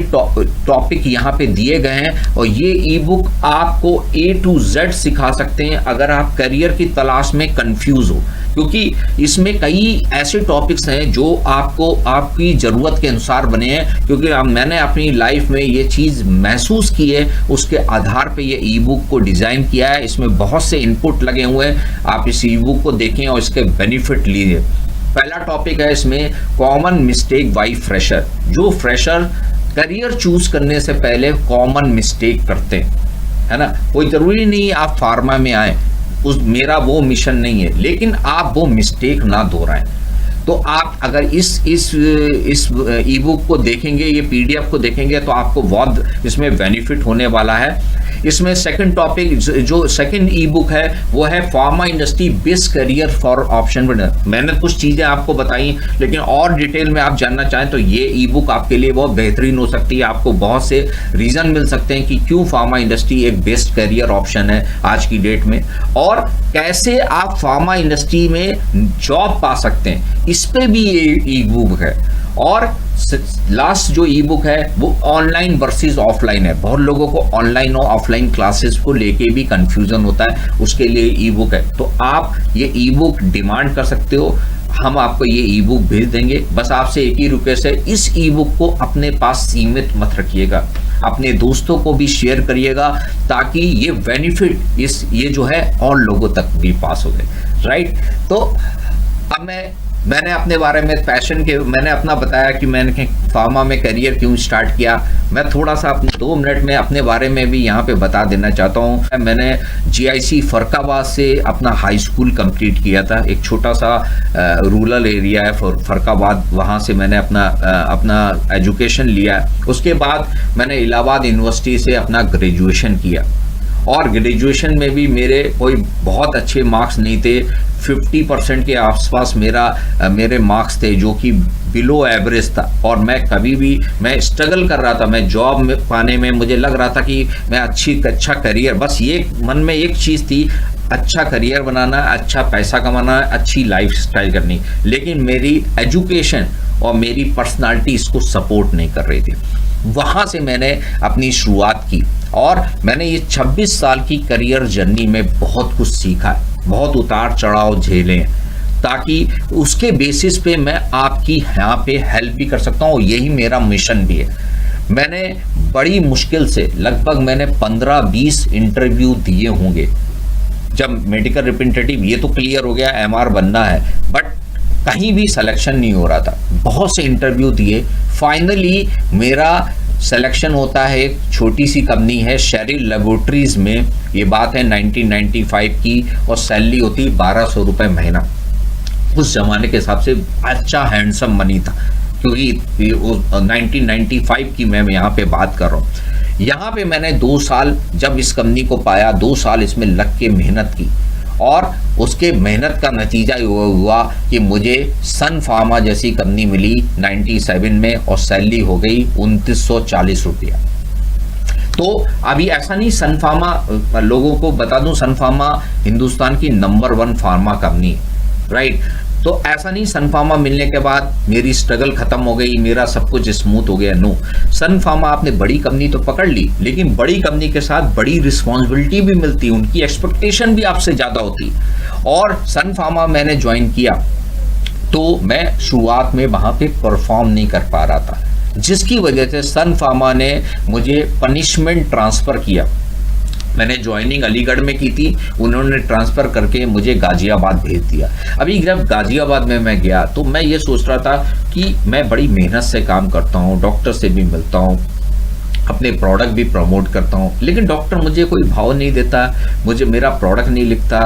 टॉपिक यहाँ पे दिए गए हैं, और ये ई बुक आपको A to Z सिखा सकते हैं अगर आप करियर की तलाश में कंफ्यूज हो, क्योंकि इसमें कई ऐसे टॉपिक्स हैं जो आपको आपकी ज़रूरत के अनुसार बने हैं। क्योंकि मैंने अपनी लाइफ में ये चीज़ महसूस की है, उसके आधार पे ये ई बुक को डिज़ाइन किया है। इसमें बहुत से इनपुट लगे हुए हैं, आप इस ई बुक को देखें और इसके बेनिफिट लीजिए। पहला टॉपिक है इसमें कॉमन मिस्टेक बाय फ्रेशर। जो फ्रेशर करियर चूज करने से पहले कॉमन मिस्टेक करते हैं, है ना। कोई जरूरी नहीं आप फार्मा में आए, मेरा वो मिशन नहीं है, लेकिन आप वो मिस्टेक ना दोहराएं। तो आप अगर इस ई बुक को देखेंगे, ये पीडीएफ को देखेंगे, तो आपको बहुत इसमें बेनिफिट होने वाला है। इसमें सेकंड टॉपिक, जो सेकंड ई बुक है वो है pharma industry best career for option winner. मैंने कुछ चीज़ें आपको बताई, लेकिन और डिटेल में आप जानना चाहें तो ये ई बुक आपके लिए बहुत बेहतरीन हो सकती है। आपको बहुत से रीज़न मिल सकते हैं कि क्यों फार्मा इंडस्ट्री एक बेस्ट करियर ऑप्शन है आज की डेट में, और कैसे आप फार्मा इंडस्ट्री में जॉब पा सकते हैं, इस पे भी ये ई बुक है। और लास्ट जो ई बुक है वो ऑनलाइन वर्सेस ऑफलाइन है। बहुत लोगों को ऑनलाइन और ऑफलाइन क्लासेस को लेके भी कंफ्यूजन होता है, उसके लिए ई बुक है। तो आप ये ई बुक डिमांड कर सकते हो, हम आपको ये ई बुक भेज देंगे। बस आपसे एक ही रिक्वेस्ट है, इस ई बुक को अपने पास सीमित मत रखिएगा, अपने दोस्तों को भी शेयर करिएगा, ताकि ये बेनिफिट ये जो है और लोगों तक भी पास हो गए, राइट। तो अब मैंने अपने बारे में मैंने अपना बताया कि मैंने फार्मा में करियर क्यों स्टार्ट किया। मैं थोड़ा सा अपने 2 मिनट में अपने बारे में भी यहाँ पे बता देना चाहता हूँ। मैंने GIC फरक्काबाद से अपना हाई स्कूल कंप्लीट किया था। एक छोटा सा रूरल एरिया है फरक्काबाद, वहाँ से मैंने अपना एजुकेशन लिया। उसके बाद मैंने इलाहाबाद यूनिवर्सिटी से अपना ग्रेजुएशन किया, और ग्रेजुएशन में भी मेरे कोई बहुत अच्छे मार्क्स नहीं थे। 50% के आसपास मेरे मार्क्स थे, जो कि बिलो एवरेज था। और मैं स्ट्रगल कर रहा था। मैं जॉब में पाने में मुझे लग रहा था कि मैं अच्छा करियर, बस ये मन में एक चीज़ थी, अच्छा करियर बनाना, अच्छा पैसा कमाना, अच्छी लाइफ स्टाइल करनी। लेकिन मेरी एजुकेशन और मेरी पर्सनालिटी इसको सपोर्ट नहीं कर रही थी। वहाँ से मैंने अपनी शुरुआत की, और मैंने ये 26 साल की करियर जर्नी में बहुत कुछ सीखा है, बहुत उतार चढ़ाव झेले हैं, ताकि उसके बेसिस पे मैं आपकी यहाँ पे हेल्प भी कर सकता हूँ। यही मेरा मिशन भी है। मैंने बड़ी मुश्किल से लगभग मैंने 15-20 इंटरव्यू दिए होंगे। जब मेडिकल रिप्रेजेंटेटिव ये तो क्लियर हो गया, MR बनना है, बट कहीं भी सिलेक्शन नहीं हो रहा था। बहुत से इंटरव्यू दिए, फाइनली मेरा सिलेक्शन होता है। एक छोटी सी कंपनी है शेरिल लेबोरेटरीज में, ये बात है 1995 की, और सैलरी होती 1200 रुपये महीना। उस जमाने के हिसाब से अच्छा हैंडसम मनी था, क्योंकि 1995 की मैं यहाँ पे बात कर रहा हूँ। यहाँ पे मैंने 2 साल जब इस कंपनी को पाया, 2 साल इसमें लग के मेहनत की, और उसके मेहनत का नतीजा हुआ कि मुझे सन फार्मा जैसी कंपनी मिली 97 में, और सैलरी हो गई 2940 रुपया। तो अभी ऐसा नहीं, सन फार्मा लोगों को बता दूं, सन फार्मा हिंदुस्तान की नंबर 1 फार्मा कंपनी, राइट। तो ऐसा नहीं सन फार्मा मिलने के बाद मेरी स्ट्रगल खत्म हो गई, मेरा सब कुछ स्मूथ हो गया। नो, सन फार्मा आपने बड़ी कंपनी तो पकड़ ली, लेकिन बड़ी कंपनी के साथ बड़ी रिस्पॉन्सिबिलिटी भी मिलती, उनकी एक्सपेक्टेशन भी आपसे ज़्यादा होती। और सन फार्मा मैंने ज्वाइन किया, तो मैं शुरुआत में वहाँ पे परफॉर्म नहीं कर पा रहा था, जिसकी वजह से सन फार्मा ने मुझे पनिशमेंट ट्रांसफ़र किया। मैंने ज्वाइनिंग अलीगढ़ में की थी, उन्होंने ट्रांसफ़र करके मुझे गाज़ियाबाद भेज दिया। अभी जब गाज़ियाबाद में मैं गया, तो मैं ये सोच रहा था कि मैं बड़ी मेहनत से काम करता हूँ, डॉक्टर से भी मिलता हूँ, अपने प्रोडक्ट भी प्रमोट करता हूँ, लेकिन डॉक्टर मुझे कोई भाव नहीं देता, मेरा प्रोडक्ट नहीं लिखता,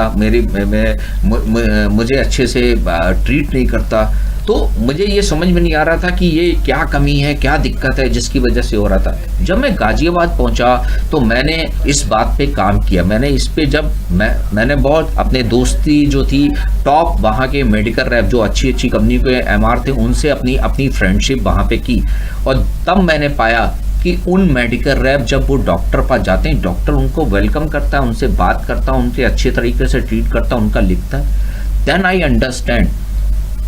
मुझे अच्छे से ट्रीट नहीं करता। तो मुझे ये समझ में नहीं आ रहा था कि ये क्या कमी है, क्या दिक्कत है जिसकी वजह से हो रहा था। जब मैं गाज़ियाबाद पहुंचा तो मैंने इस बात पे काम किया। मैंने इस पे मैंने बहुत अपने दोस्ती जो थी, टॉप वहाँ के मेडिकल रैप जो अच्छी कंपनी के MR थे, उनसे अपनी फ्रेंडशिप वहाँ पे की। और तब मैंने पाया कि उन मेडिकल रैप जब वो डॉक्टर पास जाते हैं, डॉक्टर उनको वेलकम करता है, उनसे बात करता है, उनके अच्छे तरीके से ट्रीट करता है, उनका लिखता है। देन आई अंडरस्टैंड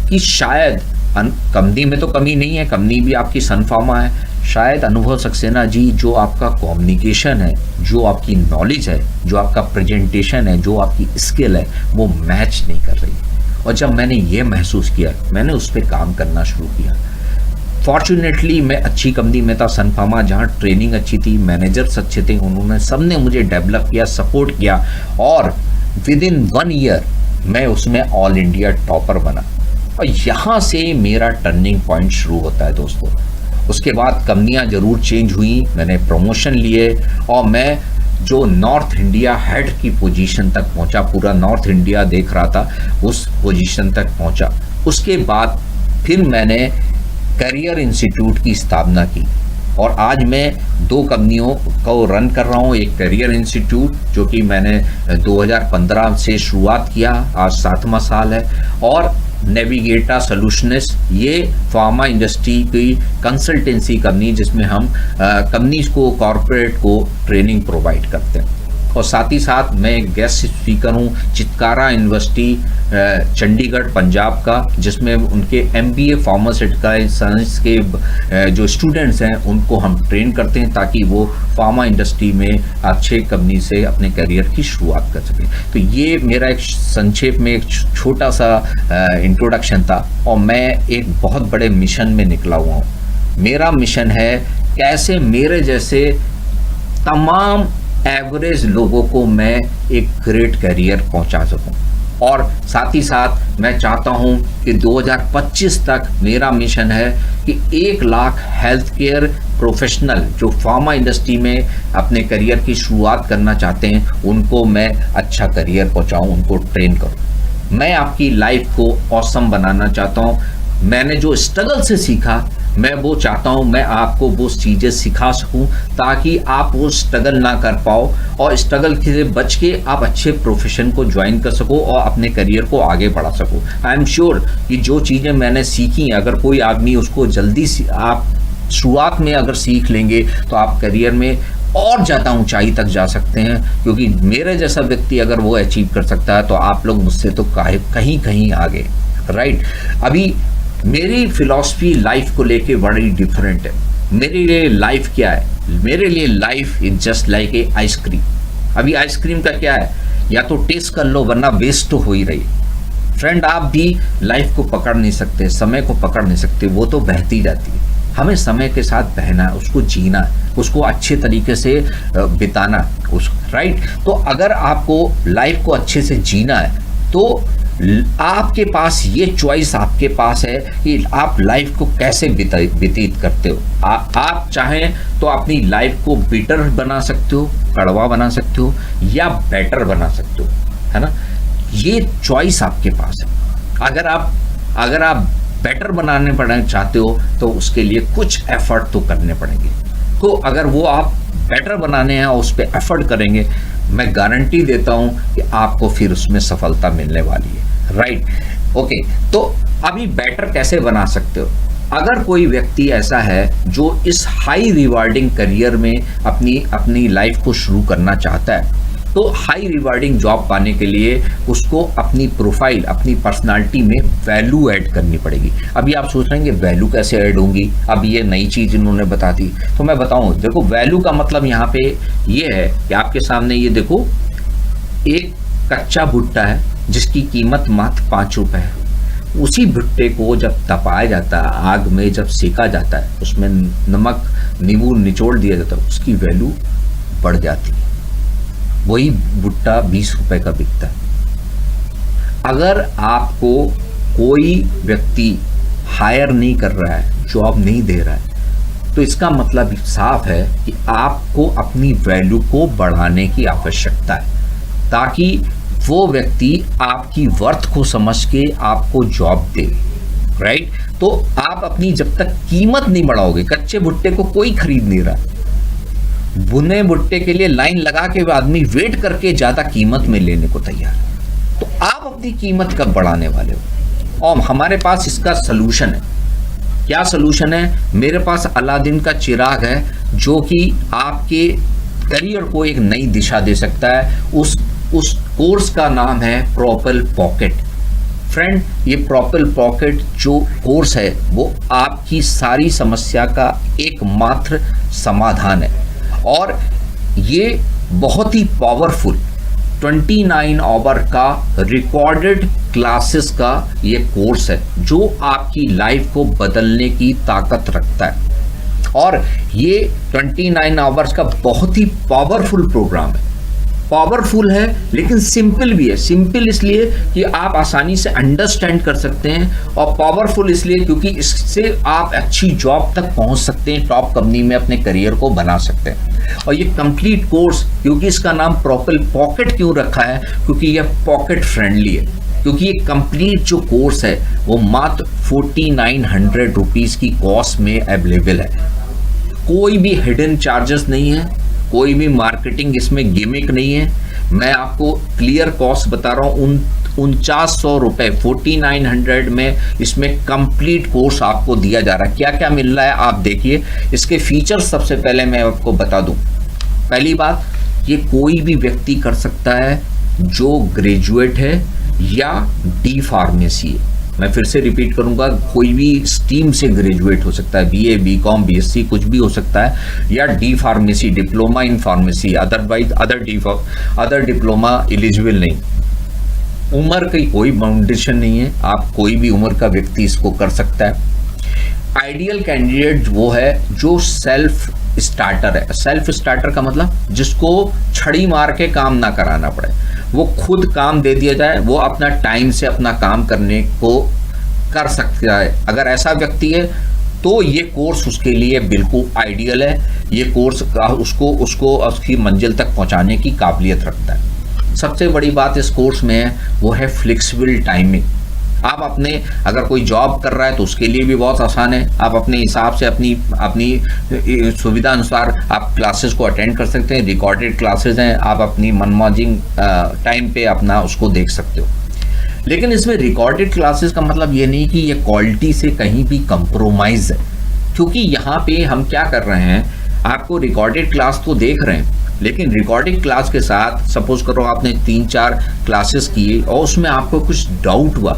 कि शायद कंपनी में तो कमी नहीं है, कंपनी भी आपकी सन फार्मा है, शायद अनुभव सक्सेना जी जो आपका कम्युनिकेशन है, जो आपकी नॉलेज है, जो आपका प्रेजेंटेशन है, जो आपकी स्किल है, वो मैच नहीं कर रही। और जब मैंने ये महसूस किया, मैंने उस पर काम करना शुरू किया। फॉर्चुनेटली मैं अच्छी कंपनी में था, सन फार्मा, जहाँ ट्रेनिंग अच्छी थी, मैनेजर्स अच्छे थे, उन्होंने सबने मुझे डेवलप किया, सपोर्ट किया, और विद इन 1 ईयर मैं उसमें ऑल इंडिया टॉपर बना। और यहाँ से मेरा टर्निंग पॉइंट शुरू होता है दोस्तों। उसके बाद कंपनियाँ ज़रूर चेंज हुई, मैंने प्रमोशन लिए और मैं जो नॉर्थ इंडिया हेड की पोजीशन तक पहुंचा, पूरा नॉर्थ इंडिया देख रहा था, उस पोजीशन तक पहुंचा। उसके बाद फिर मैंने करियर इंस्टीट्यूट की स्थापना की और आज मैं 2 कंपनियों को रन कर रहा हूँ। एक करियर इंस्टीट्यूट जो कि मैंने 2015 से शुरुआत किया, आज 7वां साल है, और नेविगेटा सॉल्यूशंस, ये फार्मा इंडस्ट्री की कंसल्टेंसी कंपनी जिसमें हम कंपनीज को, कॉरपोरेट को ट्रेनिंग प्रोवाइड करते हैं। और साथ ही साथ मैं गेस्ट स्पीकर हूँ चितकारा यूनिवर्सिटी चंडीगढ़ पंजाब का, जिसमें उनके MBA फार्मास्यूटिकल साइंस के जो स्टूडेंट्स हैं उनको हम ट्रेन करते हैं ताकि वो फार्मा इंडस्ट्री में अच्छे कंपनी से अपने करियर की शुरुआत कर सकें। तो ये मेरा एक संक्षेप में एक छोटा सा इंट्रोडक्शन था और मैं एक बहुत बड़े मिशन में निकला हुआ हूँ। मेरा मिशन है कैसे मेरे जैसे तमाम एवरेज लोगों को मैं एक ग्रेट करियर पहुंचा सकूं, और साथ ही साथ मैं चाहता हूं कि 2025 तक मेरा मिशन है कि 1 लाख हेल्थ केयर प्रोफेशनल जो फार्मा इंडस्ट्री में अपने करियर की शुरुआत करना चाहते हैं उनको मैं अच्छा करियर पहुंचाऊं, उनको ट्रेन करूं। मैं आपकी लाइफ को ऑसम बनाना चाहता हूं। मैंने जो स्ट्रगल से सीखा, मैं वो चाहता हूँ मैं आपको वो चीज़ें सिखा सकूँ ताकि आप वो स्ट्रगल ना कर पाओ और स्ट्रगल से बच के आप अच्छे प्रोफेशन को ज्वाइन कर सको और अपने करियर को आगे बढ़ा सको। आई एम श्योर कि जो चीज़ें मैंने सीखी, अगर कोई आदमी उसको जल्दी आप शुरुआत में अगर सीख लेंगे तो आप करियर में और ज़्यादा ऊंचाई तक जा सकते हैं, क्योंकि मेरे जैसा व्यक्ति अगर वो अचीव कर सकता है तो आप लोग मुझसे तो कहीं कहीं आगे, राइट। अभी मेरी फिलॉसफी लाइफ को लेके बड़ी डिफरेंट है। मेरे लिए लाइफ क्या है? मेरे लिए life is just like a ice cream. अभी आइसक्रीम का क्या है, या तो टेस्ट कर लो वरना वेस्ट तो हो ही रही। फ्रेंड, आप भी लाइफ को पकड़ नहीं सकते, समय को पकड़ नहीं सकते, वो तो बहती जाती है। हमें समय के साथ बहना है, उसको जीना है, उसको अच्छे तरीके से बिताना, राइट। तो अगर आपको लाइफ को अच्छे से जीना है तो आपके पास ये चॉइस आपके पास है कि आप लाइफ को कैसे व्यतीत करते हो। आप चाहें तो अपनी लाइफ को बिटर बना सकते हो, कड़वा बना सकते हो, या बेटर बना सकते हो, है ना। ये चॉइस आपके पास है। अगर आप बेटर बनाने पड़ना चाहते हो तो उसके लिए कुछ एफर्ट तो करने पड़ेंगे। तो अगर वो आप बेटर बनाने हैं और उस पर एफर्ट करेंगे, मैं गारंटी देता हूं कि आपको फिर उसमें सफलता मिलने वाली है, राइट। ओके, तो अभी बेटर कैसे बना सकते हो? अगर कोई व्यक्ति ऐसा है जो इस हाई रिवार्डिंग करियर में अपनी लाइफ को शुरू करना चाहता है, तो हाई रिवार्डिंग जॉब पाने के लिए उसको अपनी प्रोफाइल, अपनी पर्सनालिटी में वैल्यू ऐड करनी पड़ेगी। अभी आप सोच रहे हैं वैल्यू कैसे ऐड होंगी, अब ये नई चीज़ इन्होंने बता दी। तो मैं बताऊं, देखो वैल्यू का मतलब यहाँ पे ये है कि आपके सामने ये देखो, एक कच्चा भुट्टा है जिसकी कीमत मात्र 5 रुपये है। उसी भुट्टे को जब तपाया जाता है, आग में जब सेका जाता है, उसमें नमक नींबू निचोड़ दिया जाता है, उसकी वैल्यू बढ़ जाती है। वही भुट्टा 20 रुपए का बिकता है। अगर आपको कोई व्यक्ति हायर नहीं कर रहा है, जॉब नहीं दे रहा है, तो इसका मतलब साफ है कि आपको अपनी वैल्यू को बढ़ाने की आवश्यकता है, ताकि वो व्यक्ति आपकी वर्थ को समझ के आपको जॉब दे, राइट। तो आप अपनी जब तक कीमत नहीं बढ़ाओगे, कच्चे भुट्टे को कोई खरीद नहीं रहा, बुने भुट्टे के लिए लाइन लगा के आदमी वेट करके ज्यादा कीमत में लेने को तैयार, तो आप अपनी कीमत कब बढ़ाने वाले हो? और हमारे पास इसका सलूशन है। क्या सलूशन है? मेरे पास अलादीन का चिराग है जो कि आपके करियर को एक नई दिशा दे सकता है। उस कोर्स का नाम है प्रोपल पॉकेट। फ्रेंड, ये प्रोपल पॉकेट जो कोर्स है वो आपकी सारी समस्या का एकमात्र समाधान है, और ये बहुत ही पावरफुल 29 आवर का रिकॉर्डेड क्लासेस का ये कोर्स है जो आपकी लाइफ को बदलने की ताकत रखता है। और ये 29 आवर्स का बहुत ही पावरफुल प्रोग्राम है। पावरफुल है लेकिन सिंपल भी है। सिंपल इसलिए कि आप आसानी से अंडरस्टैंड कर सकते हैं, और पावरफुल इसलिए क्योंकि इससे आप अच्छी जॉब तक पहुंच सकते हैं, टॉप कंपनी में अपने करियर को बना सकते हैं। और ये कंप्लीट कोर्स, क्योंकि इसका नाम प्रॉपर पॉकेट क्यों रखा है, क्योंकि यह पॉकेट फ्रेंडली है। क्योंकि ये कंप्लीट जो कोर्स है वो मात्र 4900 रुपीज़ की कॉस्ट में अवेलेबल है। कोई भी हिडन चार्जेस नहीं है, कोई भी मार्केटिंग इसमें गिमिक नहीं है। मैं आपको क्लियर कॉस्ट बता रहा हूँ, 4900 रुपये 4900 में इसमें कंप्लीट कोर्स आपको दिया जा रहा है। क्या क्या मिल रहा है आप देखिए। इसके फीचर्स सबसे पहले मैं आपको बता दूं। पहली बात, ये कोई भी व्यक्ति कर सकता है जो ग्रेजुएट है या डी फार्मेसी है। मैं फिर से रिपीट करूंगा, कोई भी स्ट्रीम से ग्रेजुएट हो सकता है, बीए, बीकॉम, बीएससी कुछ भी हो सकता है, या D pharmacy, diploma in pharmacy, otherwise other diploma eligible नहीं। उम्र की कोई बाउंडेशन नहीं है, आप कोई भी उम्र का व्यक्ति इसको कर सकता है। आइडियल कैंडिडेट वो है जो सेल्फ स्टार्टर है। सेल्फ स्टार्टर का मतलब जिसको छड़ी मार के काम ना कराना पड़े, वो खुद काम दे दिया जाए, वो अपना टाइम से अपना काम करने को कर सकता है। अगर ऐसा व्यक्ति है तो ये कोर्स उसके लिए बिल्कुल आइडियल है। ये कोर्स उसको उसकी मंजिल तक पहुंचाने की काबिलियत रखता है। सबसे बड़ी बात इस कोर्स में है वो है फ्लेक्सिबल टाइमिंग। आप अपने अगर कोई जॉब कर रहा है तो उसके लिए भी बहुत आसान है। आप अपने हिसाब से अपनी सुविधा अनुसार आप क्लासेस को अटेंड कर सकते हैं। रिकॉर्डेड क्लासेस हैं, आप अपनी मनमानी टाइम पे अपना उसको देख सकते हो। लेकिन इसमें रिकॉर्डेड क्लासेस का मतलब ये नहीं कि ये क्वालिटी से कहीं भी कंप्रोमाइज़ है, क्योंकि यहाँ पे हम क्या कर रहे हैं, आपको रिकॉर्डेड क्लास तो देख रहे हैं, लेकिन रिकॉर्डिंग क्लास के साथ सपोज करो आपने 3-4 क्लासेस किए और उसमें आपको कुछ डाउट हुआ,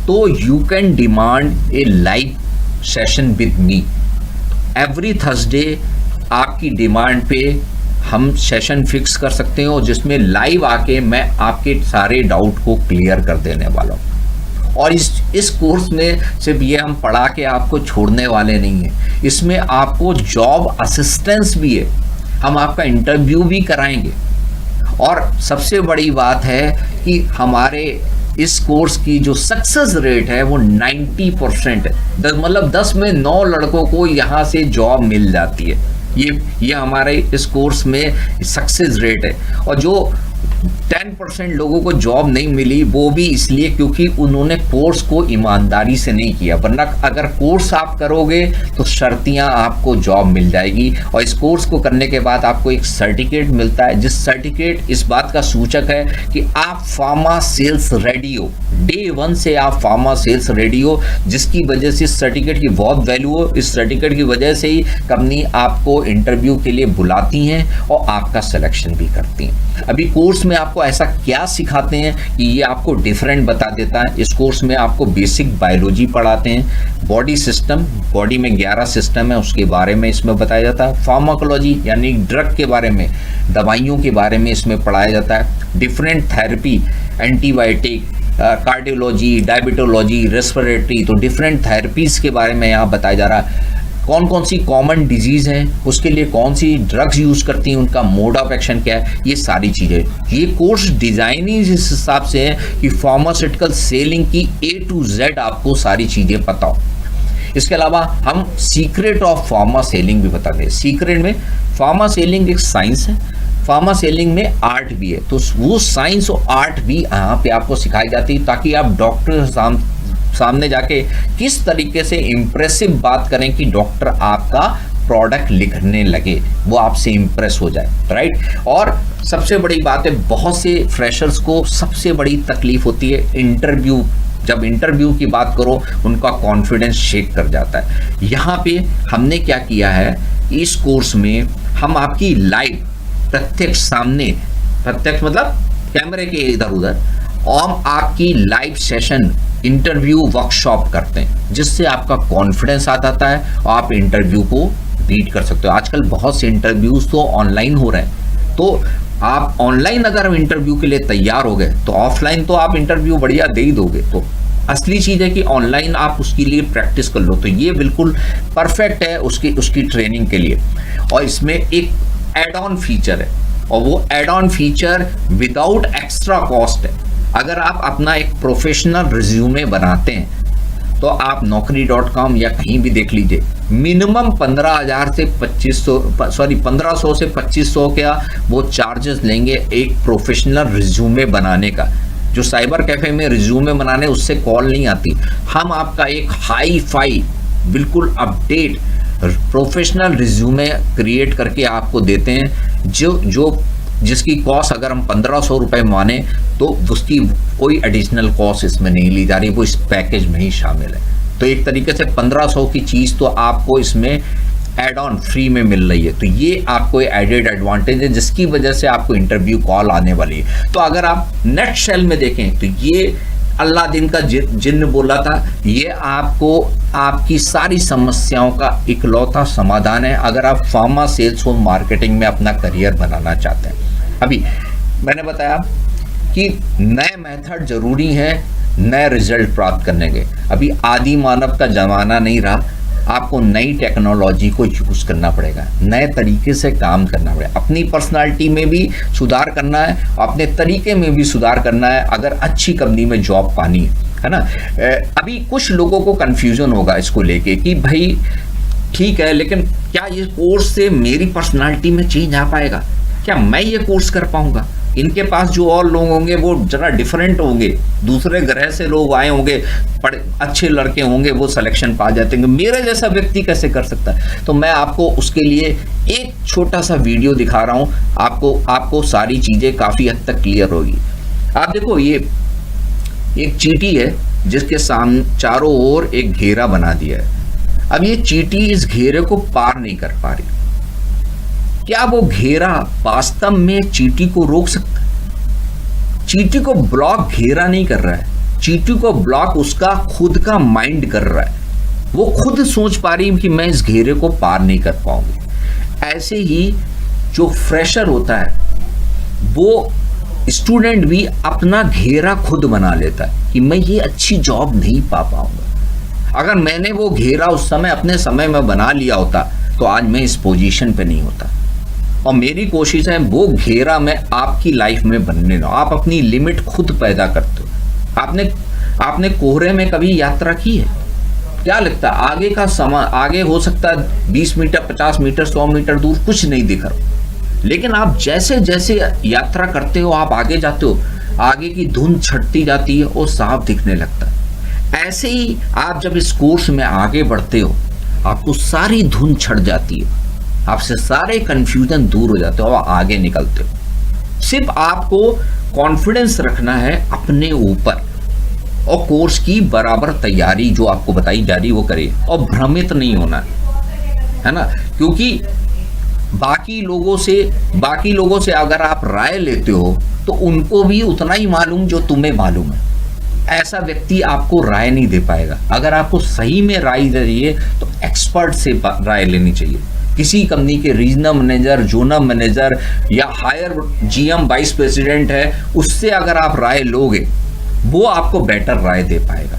तो you can demand A live session with me. Every Thursday आपकी डिमांड पे हम सेशन फिक्स कर सकते हैं, और जिसमें लाइव आके मैं आपके सारे डाउट को क्लियर कर देने वाला हूँ। और इस कोर्स में सिर्फ ये हम पढ़ा के आपको छोड़ने वाले नहीं हैं, इसमें आपको जॉब असिस्टेंस भी है, हम आपका इंटरव्यू भी कराएंगे। और सबसे बड़ी बात है कि हमारे इस कोर्स की जो सक्सेस रेट है वो 90% है। मतलब 10 में 9 लड़कों को यहाँ से जॉब मिल जाती है। ये हमारे इस कोर्स में सक्सेस रेट है। और जो 10% लोगों को जॉब नहीं मिली वो भी इसलिए क्योंकि उन्होंने कोर्स को ईमानदारी से नहीं किया, वरना अगर कोर्स आप करोगे तो शर्तियां आपको जॉब मिल जाएगी। और इस कोर्स को करने के बाद आपको एक सर्टिफिकेट मिलता है, जिस सर्टिफिकेट इस बात का सूचक है कि आप फार्मा सेल्स रेडी हो। डे 1 से आप फार्मा सेल्स रेडी हो, जिसकी वजह से इस सर्टिफिकेट की बहुत वैल्यू हो। इस सर्टिफिकेट की वजह से ही कंपनी आपको इंटरव्यू के लिए बुलाती हैं और आपका सिलेक्शन भी करती हैं। अभी कोर्स में आपको ऐसा क्या सिखाते हैं कि ये आपको डिफरेंट बता देता है। इस कोर्स में आपको बेसिक बायोलॉजी पढ़ाते हैं, बॉडी सिस्टम, बॉडी में 11 सिस्टम है उसके बारे में इसमें बताया जाता है। फार्माकोलॉजी यानी ड्रग के बारे में, दवाइयों के बारे में इसमें पढ़ाया जाता है। Different therapy, antibiotic, cardiology, diabetology, respiratory, तो डिफरेंट थेरेपीज़ के बारे में यहाँ बताया जा रहा है। कौन कौन सी कॉमन डिजीज़ हैं, उसके लिए कौन सी ड्रग्स यूज़ करती हैं, उनका मोड ऑफ एक्शन क्या है, ये सारी चीज़ें। ये कोर्स डिज़ाइन ही इस हिसाब से है कि फार्मास्यूटिकल सेलिंग की A to Z आपको सारी चीज़ें पता हो। इसके अलावा हम सीक्रेट ऑफ फार्मा सेलिंग भी बताते हैं। सीक्रेट में फार्मा सेलिंग एक साइंस है, फार्मा सेलिंग में आर्ट भी है, तो वो साइंस और आर्ट भी यहाँ पे आपको सिखाई जाती है, ताकि आप डॉक्टर सामने जाके किस तरीके से इम्प्रेसिव बात करें कि डॉक्टर आपका प्रोडक्ट लिखने लगे, वो आपसे इम्प्रेस हो जाए, राइट। और सबसे बड़ी बात है, बहुत से फ्रेशर्स को सबसे बड़ी तकलीफ होती है इंटरव्यू। जब इंटरव्यू की बात करो उनका कॉन्फिडेंस शेक कर जाता है। यहाँ पे हमने क्या किया है, इस कोर्स में हम आपकी लाइव प्रत्यक्ष सामने, प्रत्यक्ष मतलब कैमरे के इधर उधर, और आपकी लाइव सेशन इंटरव्यू वर्कशॉप करते हैं, जिससे आपका कॉन्फिडेंस आ जाता है और आप इंटरव्यू को बीट कर सकते हो। आजकल बहुत से इंटरव्यूज तो ऑनलाइन हो रहे हैं, तो आप ऑनलाइन अगर हम इंटरव्यू के लिए तैयार हो गए तो ऑफलाइन तो आप इंटरव्यू बढ़िया दे ही दोगे। तो असली चीज़ है कि ऑनलाइन आप उसके लिए प्रैक्टिस कर लो, तो ये बिल्कुल परफेक्ट है उसकी ट्रेनिंग के लिए। और इसमें एक एड ऑन फीचर है, और वो add on feature without extra cost है। अगर आप अपना एक प्रोफेशनल रिज्यूमे बनाते हैं तो आप naukri.com या कहीं भी देख लीजिए, मिनिमम 15,000 से 1500 से 2500 का वो चार्जेस लेंगे एक प्रोफेशनल रिज्यूमे बनाने का। जो साइबर कैफे में रिज्यूमे बनाने उससे कॉल नहीं आती, हम आपका एक हाई फाई बिल्कुल अपडेट प्रोफेशनल रिज्यूमे क्रिएट करके आपको देते हैं, जिसकी कॉस्ट अगर हम 1500 रुपये माने तो उसकी कोई एडिशनल कॉस्ट इसमें नहीं ली जा रही, वो इस पैकेज में ही शामिल है। तो एक तरीके से 1500 की चीज़ तो आपको इसमें एड ऑन फ्री में मिल रही है। तो ये आपको एडेड एडवांटेज है जिसकी वजह से आपको इंटरव्यू कॉल आने वाली है। तो अगर आप नेट शेल में देखें तो ये अल्लादीन का जिन्न बोला था, ये आपको आपकी सारी समस्याओं का इकलौता समाधान है अगर आप फार्मा सेल्स और मार्केटिंग में अपना करियर बनाना चाहते हैं। अभी मैंने बताया कि नए मेथड जरूरी है नए रिजल्ट प्राप्त करने के। अभी आदि मानव का जमाना नहीं रहा, आपको नई टेक्नोलॉजी को यूज करना पड़ेगा, नए तरीके से काम करना पड़ेगा, अपनी पर्सनालिटी में भी सुधार करना है, अपने तरीके में भी सुधार करना है अगर अच्छी कंपनी में जॉब पानी है ना। अभी कुछ लोगों को कंफ्यूजन होगा इसको लेके कि भाई ठीक है, लेकिन क्या ये कोर्स से मेरी पर्सनालिटी में चेंज आ पाएगा, क्या मैं ये कोर्स कर पाऊंगा? इनके पास जो और लोग होंगे वो जरा डिफरेंट होंगे, दूसरे ग्रह से लोग आए होंगे, अच्छे लड़के होंगे, वो सिलेक्शन पा जाते हैं, मेरे जैसा व्यक्ति कैसे कर सकता है? तो मैं आपको उसके लिए एक छोटा सा वीडियो दिखा रहा हूँ, आपको सारी चीज़ें काफ़ी हद तक क्लियर होगी। आप देखो, ये एक चींटी है जिसके सामने चारों ओर एक घेरा बना दिया है। अब ये चींटी इस घेरे को पार नहीं कर पा रही। क्या वो घेरा वास्तव में चींटी को रोक सकता है? चींटी को ब्लॉक घेरा नहीं कर रहा है, चींटी को ब्लॉक उसका खुद का माइंड कर रहा है। वो खुद सोच पा रही है कि मैं इस घेरे को पार नहीं कर पाऊंगी। ऐसे ही जो फ्रेशर होता है वो स्टूडेंट भी अपना घेरा खुद बना लेता है कि मैं ये अच्छी जॉब नहीं पा पाऊंगा। अगर मैंने वो घेरा उस समय अपने समय में बना लिया होता तो आज मैं इस पोजीशन पे नहीं होता। और मेरी कोशिश है वो घेरा मैं आपकी लाइफ में बनने दूं। आप अपनी लिमिट खुद पैदा करते हो। आपने कोहरे में कभी यात्रा की है? क्या लगता है आगे का समय, आगे हो सकता है 20 मीटर 50 मीटर 100 मीटर दूर कुछ नहीं दिख रहा, लेकिन आप जैसे जैसे यात्रा करते हो, आप आगे जाते हो, आगे की धुंध छटती जाती है और साफ दिखने लगता है। ऐसे ही आप जब इस कोर्स में आगे बढ़ते हो, आपको सारी धुंध छट जाती है, आपसे सारे कंफ्यूजन दूर हो जाते हो और आगे निकलते हो। सिर्फ आपको कॉन्फिडेंस रखना है अपने ऊपर और कोर्स की बराबर तैयारी जो आपको बताई जा रही वो करिए और भ्रमित नहीं होना है ना। क्योंकि बाकी लोगों से अगर आप राय लेते हो तो उनको भी उतना ही मालूम जो तुम्हें मालूम है। ऐसा व्यक्ति आपको राय नहीं दे पाएगा। अगर आपको सही में राय चाहिए तो एक्सपर्ट से राय लेनी चाहिए। किसी कंपनी के रीजनल मैनेजर, जोनल मैनेजर या हायर जीएम वाइस प्रेसिडेंट है, उससे अगर आप राय लोगे वो आपको बेटर राय दे पाएगा।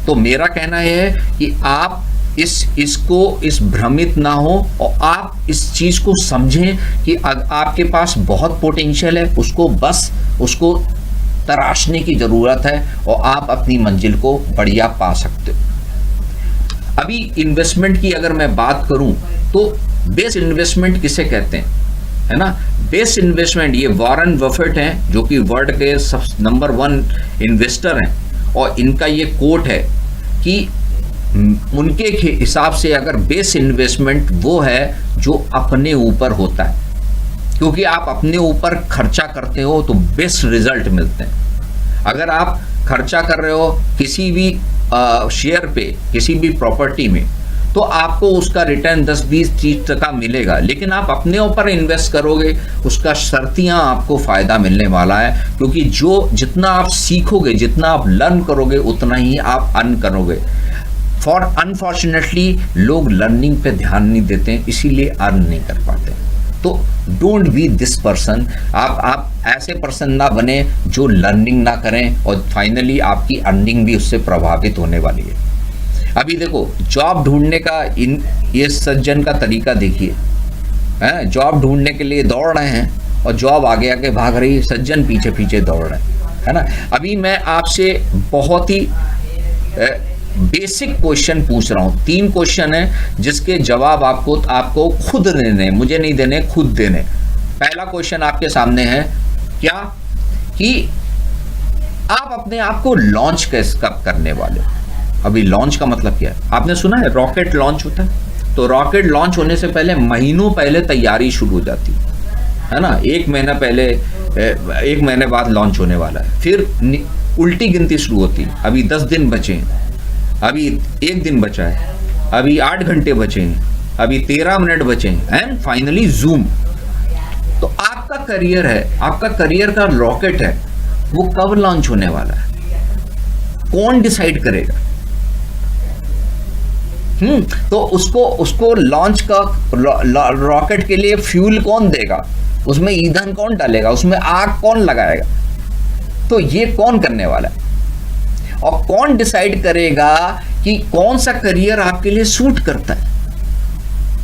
तो मेरा कहना है कि आप इस भ्रमित ना हो और आप इस चीज को समझें कि आपके पास बहुत पोटेंशियल है, उसको तराशने की जरूरत है और आप अपनी मंजिल को बढ़िया पा सकते हो। अभी इन्वेस्टमेंट की अगर मैं बात करूं तो बेस्ट इन्वेस्टमेंट किसे कहते हैं, है ना। बेस्ट इन्वेस्टमेंट ये वॉरेन बफेट हैं जो कि वर्ल्ड के नंबर 1 इन्वेस्टर हैं, और इनका ये कोट है कि उनके हिसाब से अगर बेस्ट इन्वेस्टमेंट वो है जो अपने ऊपर होता है, क्योंकि आप अपने ऊपर खर्चा करते हो तो बेस्ट रिजल्ट मिलते हैं। अगर आप खर्चा कर रहे हो किसी भी शेयर पे, किसी भी प्रॉपर्टी में, तो आपको उसका रिटर्न 10-20-30% मिलेगा, लेकिन आप अपने ऊपर इन्वेस्ट करोगे उसका शर्तियाँ आपको फ़ायदा मिलने वाला है, क्योंकि जितना आप सीखोगे, जितना आप लर्न करोगे, उतना ही आप अर्न करोगे। अनफॉर्चुनेटली लोग लर्निंग पे ध्यान नहीं देते हैं, इसीलिए अर्न नहीं कर पाते। तो डोंट बी दिस पर्सन। आप ऐसे पर्सन ना बने जो लर्निंग ना करें और फाइनली आपकी अर्निंग भी उससे प्रभावित होने वाली है। अभी देखो, जॉब ढूंढने का ये सज्जन का तरीका देखिए, जॉब ढूंढने के लिए दौड़ रहे हैं और जॉब आगे आगे भाग रही है, सज्जन पीछे पीछे दौड़ रहे है ना। अभी मैं आपसे बहुत ही बेसिक क्वेश्चन पूछ रहा हूँ, 3 क्वेश्चन है जिसके जवाब आपको खुद देने, मुझे नहीं देने, खुद देने। पहला क्वेश्चन आपके सामने है क्या कि आप अपने आप को लॉन्च कब करने वाले हो। अभी लॉन्च का मतलब क्या है, आपने सुना है रॉकेट लॉन्च होता है, तो रॉकेट लॉन्च होने से पहले महीनों पहले तैयारी शुरू हो जाती है ना। 1 महीना पहले, 1 महीने बाद लॉन्च होने वाला है, फिर उल्टी गिनती शुरू होती है। अभी 10 दिन बचे हैं, अभी 1 दिन बचा है, अभी 8 घंटे बचे हैं, अभी 13 मिनट बचे हैं, एंड फाइनली जूम। तो आपका करियर है, आपका करियर का रॉकेट है, वो कब लॉन्च होने वाला है, कौन डिसाइड करेगा? तो उसको लॉन्च का रॉकेट के लिए फ्यूल कौन देगा, उसमें ईंधन कौन डालेगा, उसमें आग कौन लगाएगा, तो ये कौन करने वाला है? और कौन डिसाइड करेगा कि कौन सा करियर आपके लिए सूट करता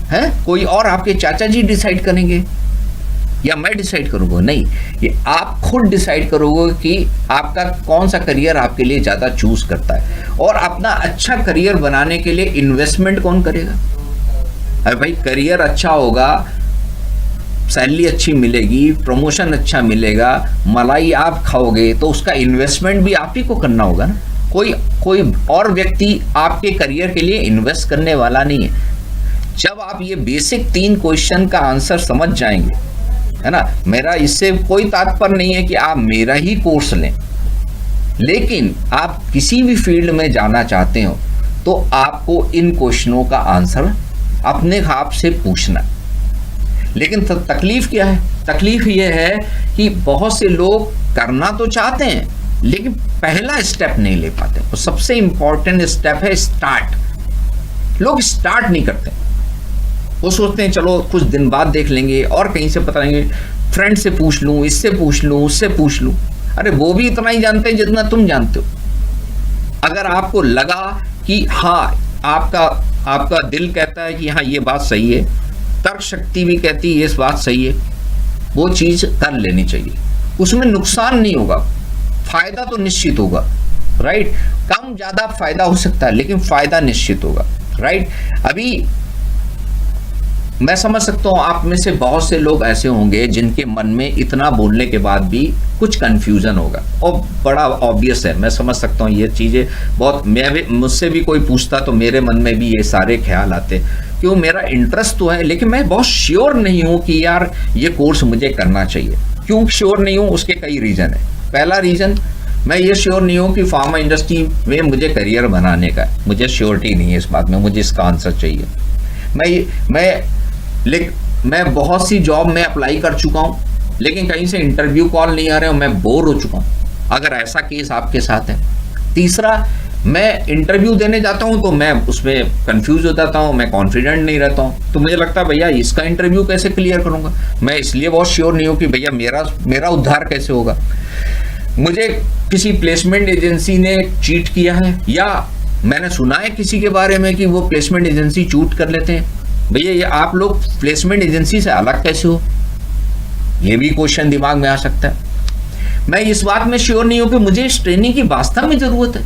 है? कोई और आपके चाचा जी डिसाइड करेंगे या मैं डिसाइड करूंगा? नहीं, ये आप खुद डिसाइड करोगे कि आपका कौन सा करियर आपके लिए ज्यादा चूज करता है। और अपना अच्छा करियर बनाने के लिए इन्वेस्टमेंट कौन करेगा? अरे भाई, करियर अच्छा होगा, सैलरी अच्छी मिलेगी, प्रमोशन अच्छा मिलेगा, मलाई आप खाओगे, तो उसका इन्वेस्टमेंट भी आप ही को करना होगा ना। कोई और व्यक्ति आपके करियर के लिए इन्वेस्ट करने वाला नहीं है। जब आप ये बेसिक 3 क्वेश्चन का आंसर समझ जाएंगे, है ना, मेरा इससे कोई तात्पर्य नहीं है कि आप मेरा ही कोर्स लें, लेकिन आप किसी भी फील्ड में जाना चाहते हो तो आपको इन क्वेश्चनों का आंसर अपने आप से पूछना। लेकिन तकलीफ क्या है? तकलीफ ये है कि बहुत से लोग करना तो चाहते हैं लेकिन पहला स्टेप नहीं ले पाते। तो सबसे इंपॉर्टेंट स्टेप है स्टार्ट। लोग स्टार्ट नहीं करते, वो सोचते हैं चलो कुछ दिन बाद देख लेंगे, और कहीं से पता नहीं, फ्रेंड से पूछ लूं, इससे पूछ लूं, उससे पूछ लूं। अरे वो भी इतना ही जानते हैं जितना तुम जानते हो। अगर आपको लगा कि हाँ, आपका दिल कहता है कि हाँ ये बात सही है, तर्क शक्ति भी कहती है ये बात सही है, वो चीज कर लेनी चाहिए। उसमें नुकसान नहीं होगा, फायदा तो निश्चित होगा, राइट। कम ज्यादा फायदा हो सकता है लेकिन फायदा निश्चित होगा, राइट। अभी मैं समझ सकता हूं आप में से बहुत से लोग ऐसे होंगे जिनके मन में इतना बोलने के बाद भी कुछ कंफ्यूजन होगा, और बड़ा ऑब्वियस है, मैं समझ सकता हूं ये चीजें बहुत। मुझसे भी कोई पूछता तो मेरे मन में भी ये सारे ख्याल आते, क्यों, मेरा इंटरेस्ट तो है लेकिन मैं बहुत श्योर नहीं हूं कि यार ये कोर्स मुझे करना चाहिए। क्यों श्योर नहीं हूं? उसके कई रीजन है। पहला रीजन, मैं ये श्योर नहीं हूं कि फार्मा इंडस्ट्री में मुझे करियर बनाने का, मुझे श्योरिटी नहीं है इस बात में, मुझे इसका आंसर चाहिए। मैं बहुत सी जॉब में अप्लाई कर चुका हूं लेकिन कहीं से इंटरव्यू कॉल नहीं आ रहे हो, मैं बोर हो चुका हूं, अगर ऐसा केस आपके साथ है। तीसरा, मैं इंटरव्यू देने जाता हूं तो मैं उसमें कंफ्यूज हो जाता हूं, मैं कॉन्फिडेंट नहीं रहता हूं, तो मुझे लगता है भैया इसका इंटरव्यू कैसे क्लियर करूंगा, मैं इसलिए बहुत श्योर नहीं हूं कि भैया मेरा उद्धार कैसे होगा। मुझे किसी प्लेसमेंट एजेंसी ने चीट किया है, या मैंने सुना है किसी के बारे में कि वो प्लेसमेंट एजेंसी चूट कर लेते हैं। भैया ये आप लोग प्लेसमेंट एजेंसी से अलग कैसे हो, ये भी क्वेश्चन दिमाग में आ सकता है। मैं इस बात में श्योर नहीं हूं कि मुझे इस ट्रेनिंग की वास्तव में जरूरत है।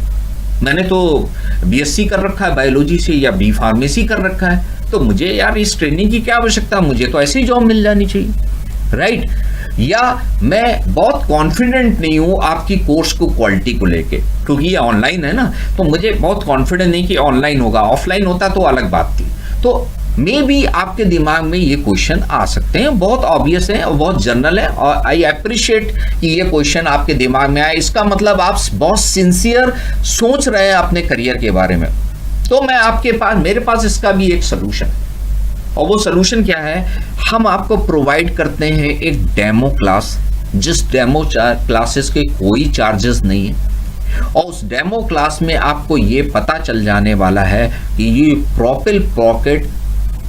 मैंने तो बीएससी कर रखा है बायोलॉजी से, या बी फार्मेसी कर रखा है, तो मुझे यार इस ट्रेनिंग की क्या आवश्यकता, मुझे तो ऐसी जॉब मिल जानी चाहिए, राइट। या मैं बहुत कॉन्फिडेंट नहीं हूं आपकी कोर्स को क्वालिटी को लेके, क्योंकि ये ऑनलाइन है ना, तो मुझे बहुत कॉन्फिडेंट नहीं कि ऑनलाइन होगा, ऑफलाइन होता तो अलग बात थी। तो मे बी आपके दिमाग में ये क्वेश्चन आ सकते हैं, बहुत ऑब्वियस है और बहुत जनरल है, और आई अप्रिशिएट कि ये क्वेश्चन आपके दिमाग में आया। इसका मतलब आप बहुत सिंसियर सोच रहे हैं अपने करियर के बारे में। तो मेरे पास इसका भी एक सोल्यूशन है, और वो सोल्यूशन क्या है, हम आपको प्रोवाइड करते हैं एक डेमो क्लास, जिस डेमो क्लासेस के कोई चार्जेस नहीं है, और उस डेमो क्लास में आपको ये पता चल जाने वाला है कि ये प्रोपिल पॉकेट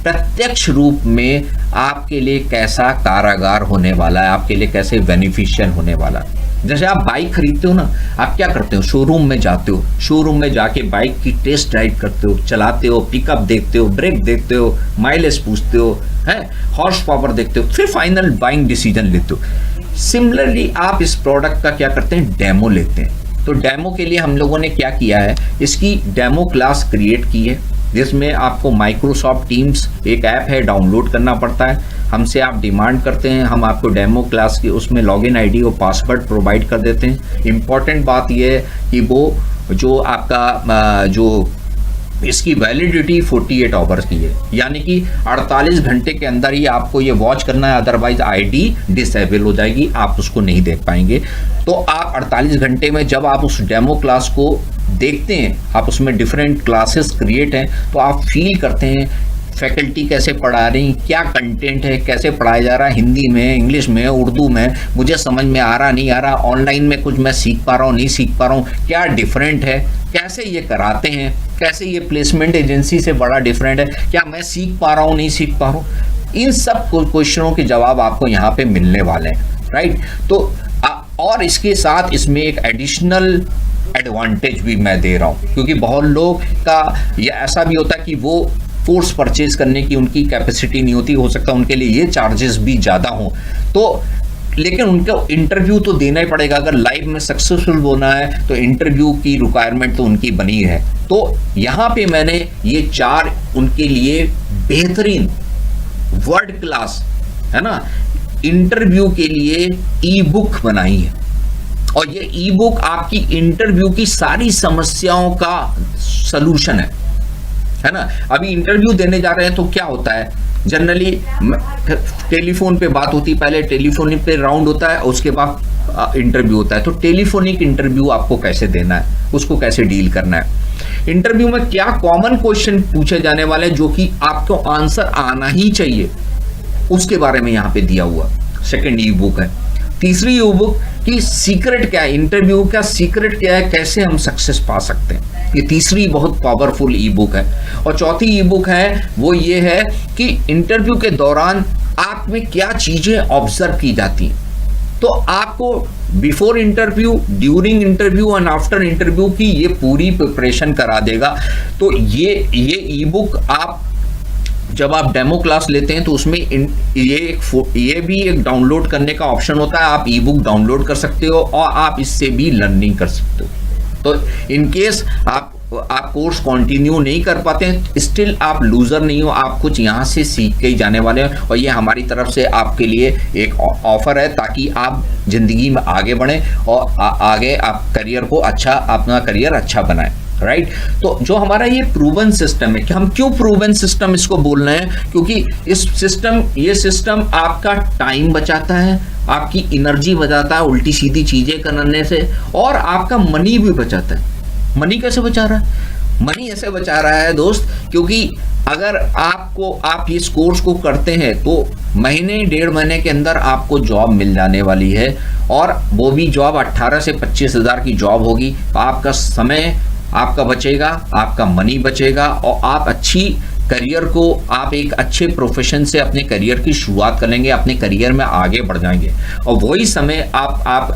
प्रत्यक्ष रूप में आपके लिए कैसा कारागार होने वाला है, आपके लिए कैसे बेनिफिशियल होने वाला है। जैसे आप बाइक खरीदते हो ना, आप क्या करते हो, शोरूम में जाते हो, शोरूम में जाके बाइक की टेस्ट ड्राइव करते हो, चलाते हो, पिकअप देखते हो, ब्रेक देखते हो, माइलेज पूछते हो, है हॉर्स पावर देखते हो, फिर फाइनल बाइंग डिसीजन लेते हो। सिमिलरली आप इस प्रोडक्ट का क्या करते हैं, डेमो लेते हैं। तो डेमो के लिए हम लोगों ने क्या किया है, इसकी डेमो क्लास क्रिएट की है, जिसमें आपको माइक्रोसॉफ्ट टीम्स एक ऐप है, डाउनलोड करना पड़ता है। हमसे आप डिमांड करते हैं, हम आपको डेमो क्लास की उसमें लॉगिन आईडी और पासवर्ड प्रोवाइड कर देते हैं। इम्पॉर्टेंट बात यह है कि वो जो आपका जो इसकी वैलिडिटी 48 आवर्स की है, यानी कि 48 घंटे के अंदर ही आपको ये वॉच करना है, अदरवाइज आईडी डिसेबल हो जाएगी, आप उसको नहीं देख पाएंगे। तो आप 48 घंटे में जब आप उस डेमो क्लास को देखते हैं, आप उसमें डिफरेंट क्लासेस क्रिएट हैं, तो आप फील करते हैं फैकल्टी कैसे पढ़ा रही, क्या कंटेंट है, कैसे पढ़ाया जा रहा है, हिंदी में, इंग्लिश में, उर्दू में, मुझे समझ में आ रहा नहीं आ रहा, ऑनलाइन में कुछ मैं सीख पा रहा हूँ नहीं सीख पा रहा हूँ, क्या डिफरेंट है, कैसे ये कराते हैं, कैसे ये प्लेसमेंट एजेंसी से बड़ा डिफरेंट है, क्या मैं सीख पा रहा हूँ नहीं सीख पा रहा हूँ। इन सब क्वेश्चनों के जवाब आपको यहाँ पे मिलने वाले हैं, राइट। तो और इसके साथ इसमें एक एडिशनल एडवांटेज भी मैं दे रहा हूँ, क्योंकि बहुत लोग का ये ऐसा भी होता है कि वो फोर्स परचेज करने की उनकी कैपेसिटी नहीं होती, हो सकता है उनके लिए ये चार्जेस भी ज़्यादा हों, तो लेकिन उनको इंटरव्यू तो देना ही पड़ेगा। अगर लाइफ में सक्सेसफुल होना है तो इंटरव्यू की रिक्वायरमेंट तो उनकी बनी है। तो यहाँ पे मैंने ये 4 उनके लिए बेहतरीन वर्ल्ड क्लास, है ना, इंटरव्यू के लिए ई बुक बनाई है, और ये ई बुक आपकी इंटरव्यू की सारी समस्याओं का सलूशन है ना। अभी इंटरव्यू देने जा रहे हैं तो क्या होता है, जनरली टेलीफोन पे बात होती है, पहले टेलीफोनिक पे राउंड होता है, उसके बाद इंटरव्यू होता है। तो टेलीफोनिक इंटरव्यू आपको कैसे देना है, उसको कैसे डील करना है, इंटरव्यू में क्या कॉमन क्वेश्चन पूछे जाने वाले जो कि आपको आंसर आना ही चाहिए, उसके बारे में यहाँ पे दिया हुआ सेकंड ई बुक है। तीसरी ई बुक की सीक्रेट क्या है, इंटरव्यू का सीक्रेट क्या है, कैसे हम सक्सेस पा सकते हैं, ये तीसरी बहुत पावरफुल ई बुक है। और चौथी ई बुक है वो ये है कि इंटरव्यू के दौरान आप में क्या चीजें ऑब्जर्व की जाती हैं। तो आपको before interview, during interview and after interview की ये पूरी प्रिपरेशन करा देगा। तो ये ई बुक आप जब आप डेमो क्लास लेते हैं तो उसमें ये भी एक डाउनलोड करने का ऑप्शन होता है, आप ई बुक डाउनलोड कर सकते हो और आप इससे भी लर्निंग कर सकते हो। तो इन केस आप कोर्स कंटिन्यू नहीं कर पाते हैं, स्टिल आप लूजर नहीं हो, आप कुछ यहाँ से सीख के ही जाने वाले हैं, और ये हमारी तरफ से आपके लिए एक ऑफर है ताकि आप जिंदगी में आगे बढ़ें और आगे आप करियर को अच्छा, अपना करियर अच्छा बनाएं, राइट। तो जो हमारा ये प्रूवन सिस्टम है, कि हम क्यों प्रूवन सिस्टम इसको बोल रहे हैं, क्योंकि ये सिस्टम आपका टाइम बचाता है, आपकी एनर्जी बचाता है उल्टी सीधी चीजें करने से, और आपका मनी भी बचाता है। मनी कैसे बचा रहा है, मनी ऐसे बचा रहा है दोस्त, क्योंकि अगर आप इस कोर्स को करते हैं तो महीने 1.5 महीने के अंदर आपको जॉब मिल जाने वाली है, और वो भी जॉब 18 से 25 हज़ार की जॉब होगी। आपका समय आपका बचेगा, आपका मनी बचेगा, और आप अच्छी करियर को, आप एक अच्छे प्रोफेशन से अपने करियर की शुरुआत करेंगे, अपने करियर में आगे बढ़ जाएंगे। और वही समय आप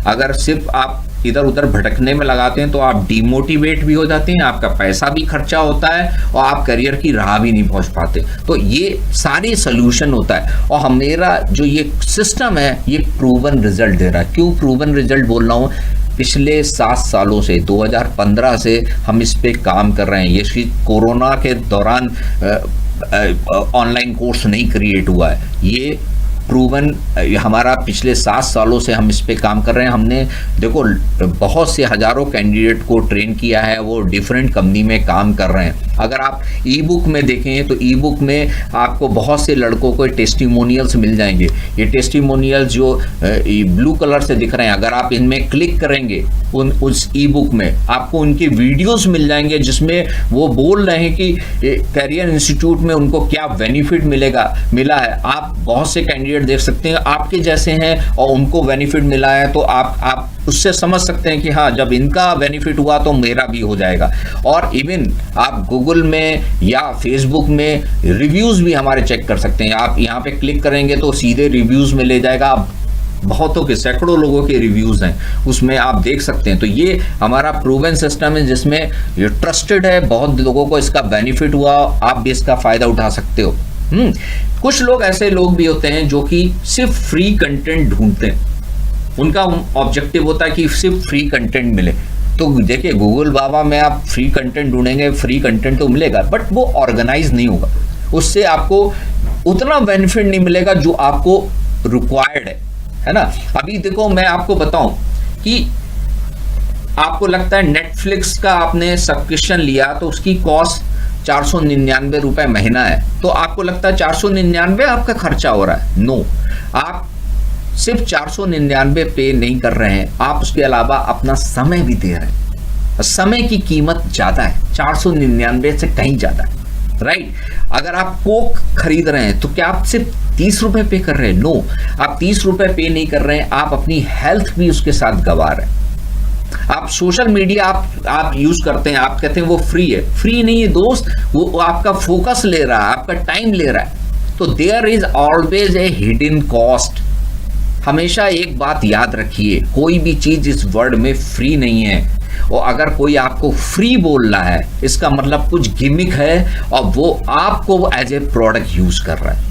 अगर सिर्फ आप इधर उधर भटकने में लगाते हैं तो आप डिमोटिवेट भी हो जाते हैं, आपका पैसा भी खर्चा होता है, और आप करियर की राह भी नहीं पहुंच पाते। तो ये सारे सोल्यूशन होता है, और मेरा जो ये सिस्टम है ये प्रूवन रिजल्ट दे रहा है। क्यों प्रूवन रिजल्ट बोल रहा हूँ, पिछले 7 सालों से 2015 से हम इस पे काम कर रहे हैं। ये कोरोना के दौरान ऑनलाइन कोर्स नहीं क्रिएट हुआ है, ये प्रूवन हमारा पिछले 7 सालों से हम इस पे काम कर रहे हैं। हमने देखो बहुत से हजारों कैंडिडेट को ट्रेन किया है, वो डिफरेंट कंपनी में काम कर रहे हैं। अगर आप ई बुक में देखें तो ई बुक में आपको बहुत से लड़कों को टेस्टिमोनियल्स मिल जाएंगे। ये टेस्टिमोनियल्स जो ब्लू कलर से दिख रहे हैं, अगर आप इनमें क्लिक करेंगे उस ई बुक में आपको उनके वीडियोस मिल जाएंगे, जिसमें वो बोल रहे हैं कि करियर इंस्टीट्यूट में उनको क्या बेनिफिट मिला है। आप बहुत से कैंडिडेट देख सकते हैं आपके जैसे हैं और उनको बेनिफिट मिला है, तो आप उससे समझ सकते हैं कि हाँ, जब इनका बेनिफिट हुआ तो मेरा भी हो जाएगा। और इवन आप गूगल में या फेसबुक में रिव्यूज भी हमारे चेक कर सकते हैं। आप यहाँ पे क्लिक करेंगे तो सीधे रिव्यूज में ले जाएगा। बहुतों के, सैकड़ों लोगों के रिव्यूज हैं, उसमें आप देख सकते हैं। तो ये हमारा प्रूवन सिस्टम है जिसमें ये ट्रस्टेड है, बहुत लोगों को इसका बेनिफिट हुआ, आप भी इसका फायदा उठा सकते हो। कुछ लोग ऐसे लोग भी होते हैं जो कि सिर्फ फ्री कंटेंट ढूंढते हैं, उनका ऑब्जेक्टिव होता है कि सिर्फ फ्री कंटेंट मिले। तो देखिए गूगल बाबा में आप फ्री कंटेंट ढूंढेंगे, फ्री कंटेंट तो मिलेगा, बट वो ऑर्गेनाइज नहीं होगा, उससे आपको उतना बेनिफिट नहीं मिलेगा जो आपको रिक्वायर्ड है ना। अभी देखो मैं आपको बताऊं कि आपको लगता है नेटफ्लिक्स का आपने सब्सक्रिप्शन लिया तो उसकी कॉस्ट 499 रुपए महीना है, तो आपको लगता है 499 आपका खर्चा हो रहा है। नो, आप सिर्फ 499 पे नहीं कर रहे हैं, आप उसके अलावा अपना समय भी दे रहे हैं। समय की कीमत ज्यादा है, 499 से कहीं ज्यादा है, राइट। अगर आप कोक खरीद रहे हैं तो क्या आप सिर्फ 30 रुपए पे कर रहे हैं? नो, आप 30 रुपए पे नहीं कर रहे हैं, आप अपनी हेल्थ भी उसके साथ गंवा रहे हैं। आप सोशल मीडिया आप यूज करते हैं, आप कहते हैं वो फ्री है, फ्री नहीं है दोस्त, वो आपका फोकस ले रहा है, आपका टाइम ले रहा है। तो there is always a hidden cost. हमेशा एक बात याद रखिए, कोई भी चीज इस वर्ल्ड में फ्री नहीं है, और अगर कोई आपको फ्री बोल रहा है इसका मतलब कुछ गिमिक है और वो आपको एज ए प्रोडक्ट यूज कर रहा है।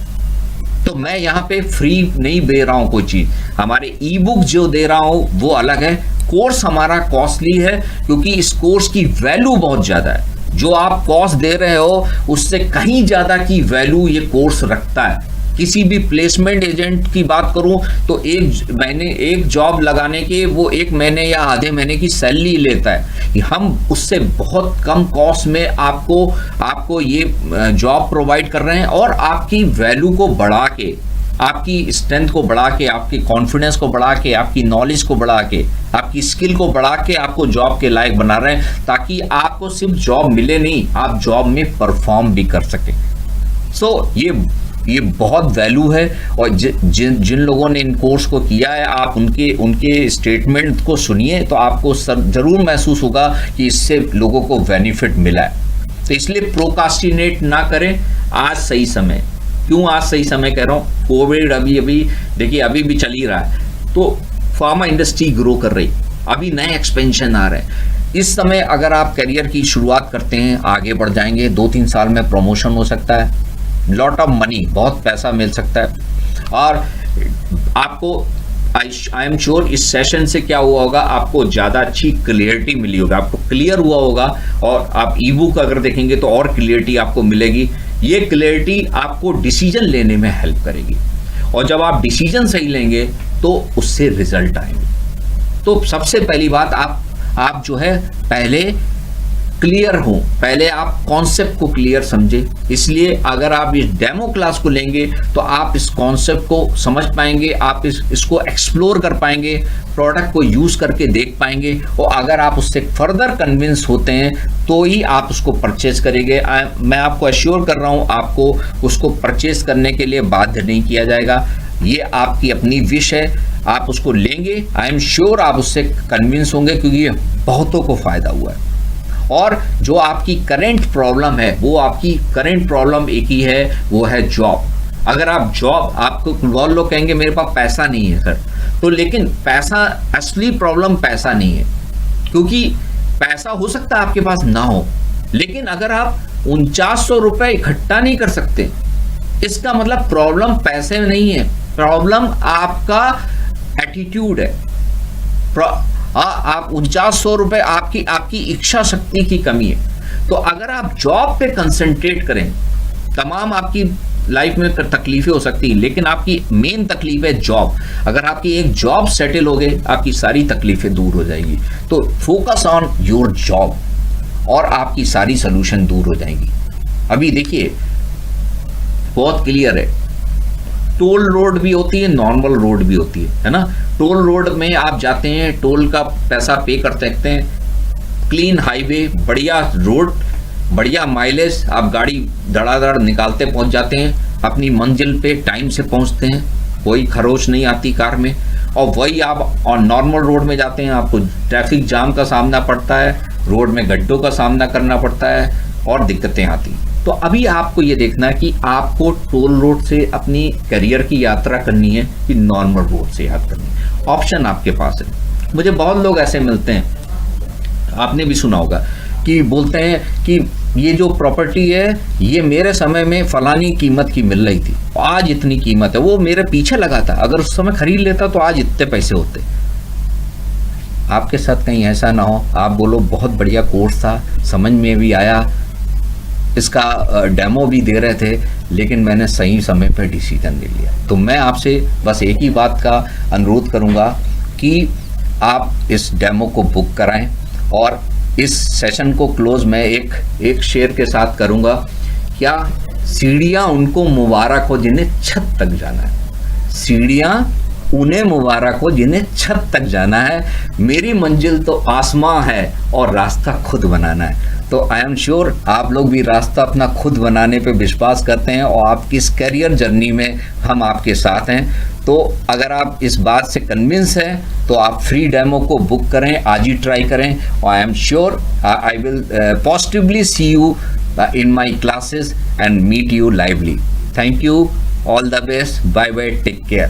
तो मैं यहाँ पे फ्री नहीं दे रहा हूं कोई चीज, हमारे ई बुक जो दे रहा हूं वो अलग है, कोर्स हमारा कॉस्टली है क्योंकि इस कोर्स की वैल्यू बहुत ज्यादा है। जो आप कॉस्ट दे रहे हो उससे कहीं ज्यादा की वैल्यू ये कोर्स रखता है। किसी भी प्लेसमेंट एजेंट की बात करूं तो एक जॉब लगाने के वो 1 महीने या आधे महीने की सैलरी लेता है, हम उससे बहुत कम कॉस्ट में आपको ये जॉब प्रोवाइड कर रहे हैं, और आपकी वैल्यू को बढ़ा के, आपकी स्ट्रेंथ को बढ़ा के, आपकी कॉन्फिडेंस को बढ़ा के, आपकी नॉलेज को बढ़ा के, आपकी स्किल को बढ़ा के आपको जॉब के लायक बना रहे हैं, ताकि आपको सिर्फ जॉब मिले नहीं, आप जॉब में परफॉर्म भी कर सके। सो ये बहुत वैल्यू है, और जिन लोगों ने इन कोर्स को किया है, आप उनके स्टेटमेंट को सुनिए तो आपको जरूर महसूस होगा कि इससे लोगों को बेनिफिट मिला है। तो इसलिए प्रोकास्टिनेट ना करें, आज सही समय। क्यों आज सही समय कह रहा हूँ? कोविड अभी देखिए अभी भी चल ही रहा है, तो फार्मा इंडस्ट्री ग्रो कर रही, अभी नए एक्सपेंशन आ रहे हैं। इस समय अगर आप करियर की शुरुआत करते हैं, आगे बढ़ जाएंगे, 2-3 साल में प्रमोशन हो सकता है, लॉट ऑफ मनी, बहुत पैसा मिल सकता है। और आपको आई एम श्योर इस सेशन से क्या हुआ होगा, आपको ज़्यादा अच्छी क्लियरिटी मिली होगी, आपको क्लियर हुआ होगा, और आप ई बुक अगर देखेंगे तो और क्लियरिटी आपको मिलेगी। ये क्लियरिटी आपको डिसीजन लेने में हेल्प करेगी, और जब आप डिसीजन सही लेंगे तो उससे रिजल्ट आएंगे। तो सबसे पहली बात, आप जो है पहले क्लियर हो, पहले आप कॉन्सेप्ट को क्लियर समझे। इसलिए अगर आप इस डेमो क्लास को लेंगे तो आप इस कॉन्सेप्ट को समझ पाएंगे, आप इसको एक्सप्लोर कर पाएंगे, प्रोडक्ट को यूज करके देख पाएंगे, और अगर आप उससे फर्दर कन्विंस होते हैं तो ही आप उसको परचेज करेंगे। मैं आपको अश्योर कर रहा हूं, आपको उसको परचेज करने के लिए बाध्य नहीं किया जाएगा, ये आपकी अपनी विश है, आप उसको लेंगे, आई एम श्योर आप उससे कन्विंस होंगे, क्योंकि बहुतों को फायदा हुआ है। और जो आपकी करंट प्रॉब्लम है, वो आपकी करंट प्रॉब्लम एक ही है, वो है जॉब। अगर आप जॉब, आपको बहुत लोग कहेंगे मेरे पास पैसा नहीं है सर, तो लेकिन पैसा, असली प्रॉब्लम पैसा नहीं है, क्योंकि पैसा हो सकता है आपके पास ना हो, लेकिन अगर आप 4900 रुपए इकट्ठा नहीं कर सकते, इसका मतलब प्रॉब्लम पैसे में नहीं है, प्रॉब्लम आपका एटीट्यूड है। आप 4900 रुपए आपकी इच्छा शक्ति की कमी है। तो अगर आप जॉब पे कंसंट्रेट करें, तमाम आपकी लाइफ में तकलीफें हो सकती हैं, लेकिन आपकी मेन तकलीफ है जॉब। अगर आपकी एक जॉब सेटल हो गई, आपकी सारी तकलीफें दूर हो जाएंगी। तो फोकस ऑन योर जॉब और आपकी सारी सोल्यूशन दूर हो जाएंगी। अभी देखिए बहुत क्लियर है, टोल रोड भी होती है, नॉर्मल रोड भी होती है ना। टोल रोड में आप जाते हैं, टोल का पैसा पे कर सकते हैं, क्लीन हाईवे, बढ़िया रोड, बढ़िया माइलेज, आप गाड़ी धड़ाधड़ निकालते पहुंच जाते हैं, अपनी मंजिल पे टाइम से पहुंचते हैं, कोई खरोच नहीं आती कार में। और वही आप और नॉर्मल रोड में जाते हैं, आपको ट्रैफिक जाम का सामना पड़ता है, रोड में गड्ढों का सामना करना पड़ता है और दिक्कतें आती हैं। तो अभी आपको ये देखना है कि आपको टोल रोड से अपनी करियर की यात्रा करनी है कि नॉर्मल रोड से यात्रा करनी है। ऑप्शन आपके पास है। मुझे बहुत लोग ऐसे मिलते हैं, आपने भी सुना होगा, कि बोलते हैं कि ये जो प्रॉपर्टी है ये मेरे समय में फलानी कीमत की मिल रही थी, आज इतनी कीमत है, वो मेरे पीछे लगा था, अगर उस समय खरीद लेता तो आज इतने पैसे होते। आपके साथ कहीं ऐसा ना हो, आप बोलो बहुत बढ़िया कोर्स था, समझ में भी आया, इसका डेमो भी दे रहे थे, लेकिन मैंने सही समय पर डिसीजन ले लिया। तो मैं आपसे बस एक ही बात का अनुरोध करूंगा कि आप इस डेमो को बुक कराएं, और इस सेशन को क्लोज मैं एक शेर के साथ करूंगा। क्या सीढ़ियां उनको मुबारक हो जिन्हें छत तक जाना है, सीढ़ियां उन्हें मुबारक हो जिन्हें छत तक जाना है, मेरी मंजिल तो आसमां है और रास्ता खुद बनाना है। तो आई एम श्योर आप लोग भी रास्ता अपना खुद बनाने पे विश्वास करते हैं, और आपकी इस करियर जर्नी में हम आपके साथ हैं। तो अगर आप इस बात से कन्विंस हैं तो आप फ्री डेमो को बुक करें, आज ही ट्राई करें, और I am sure I will positively see you in my classes and meet you lively. Thank you. All the best. Bye bye. Take care.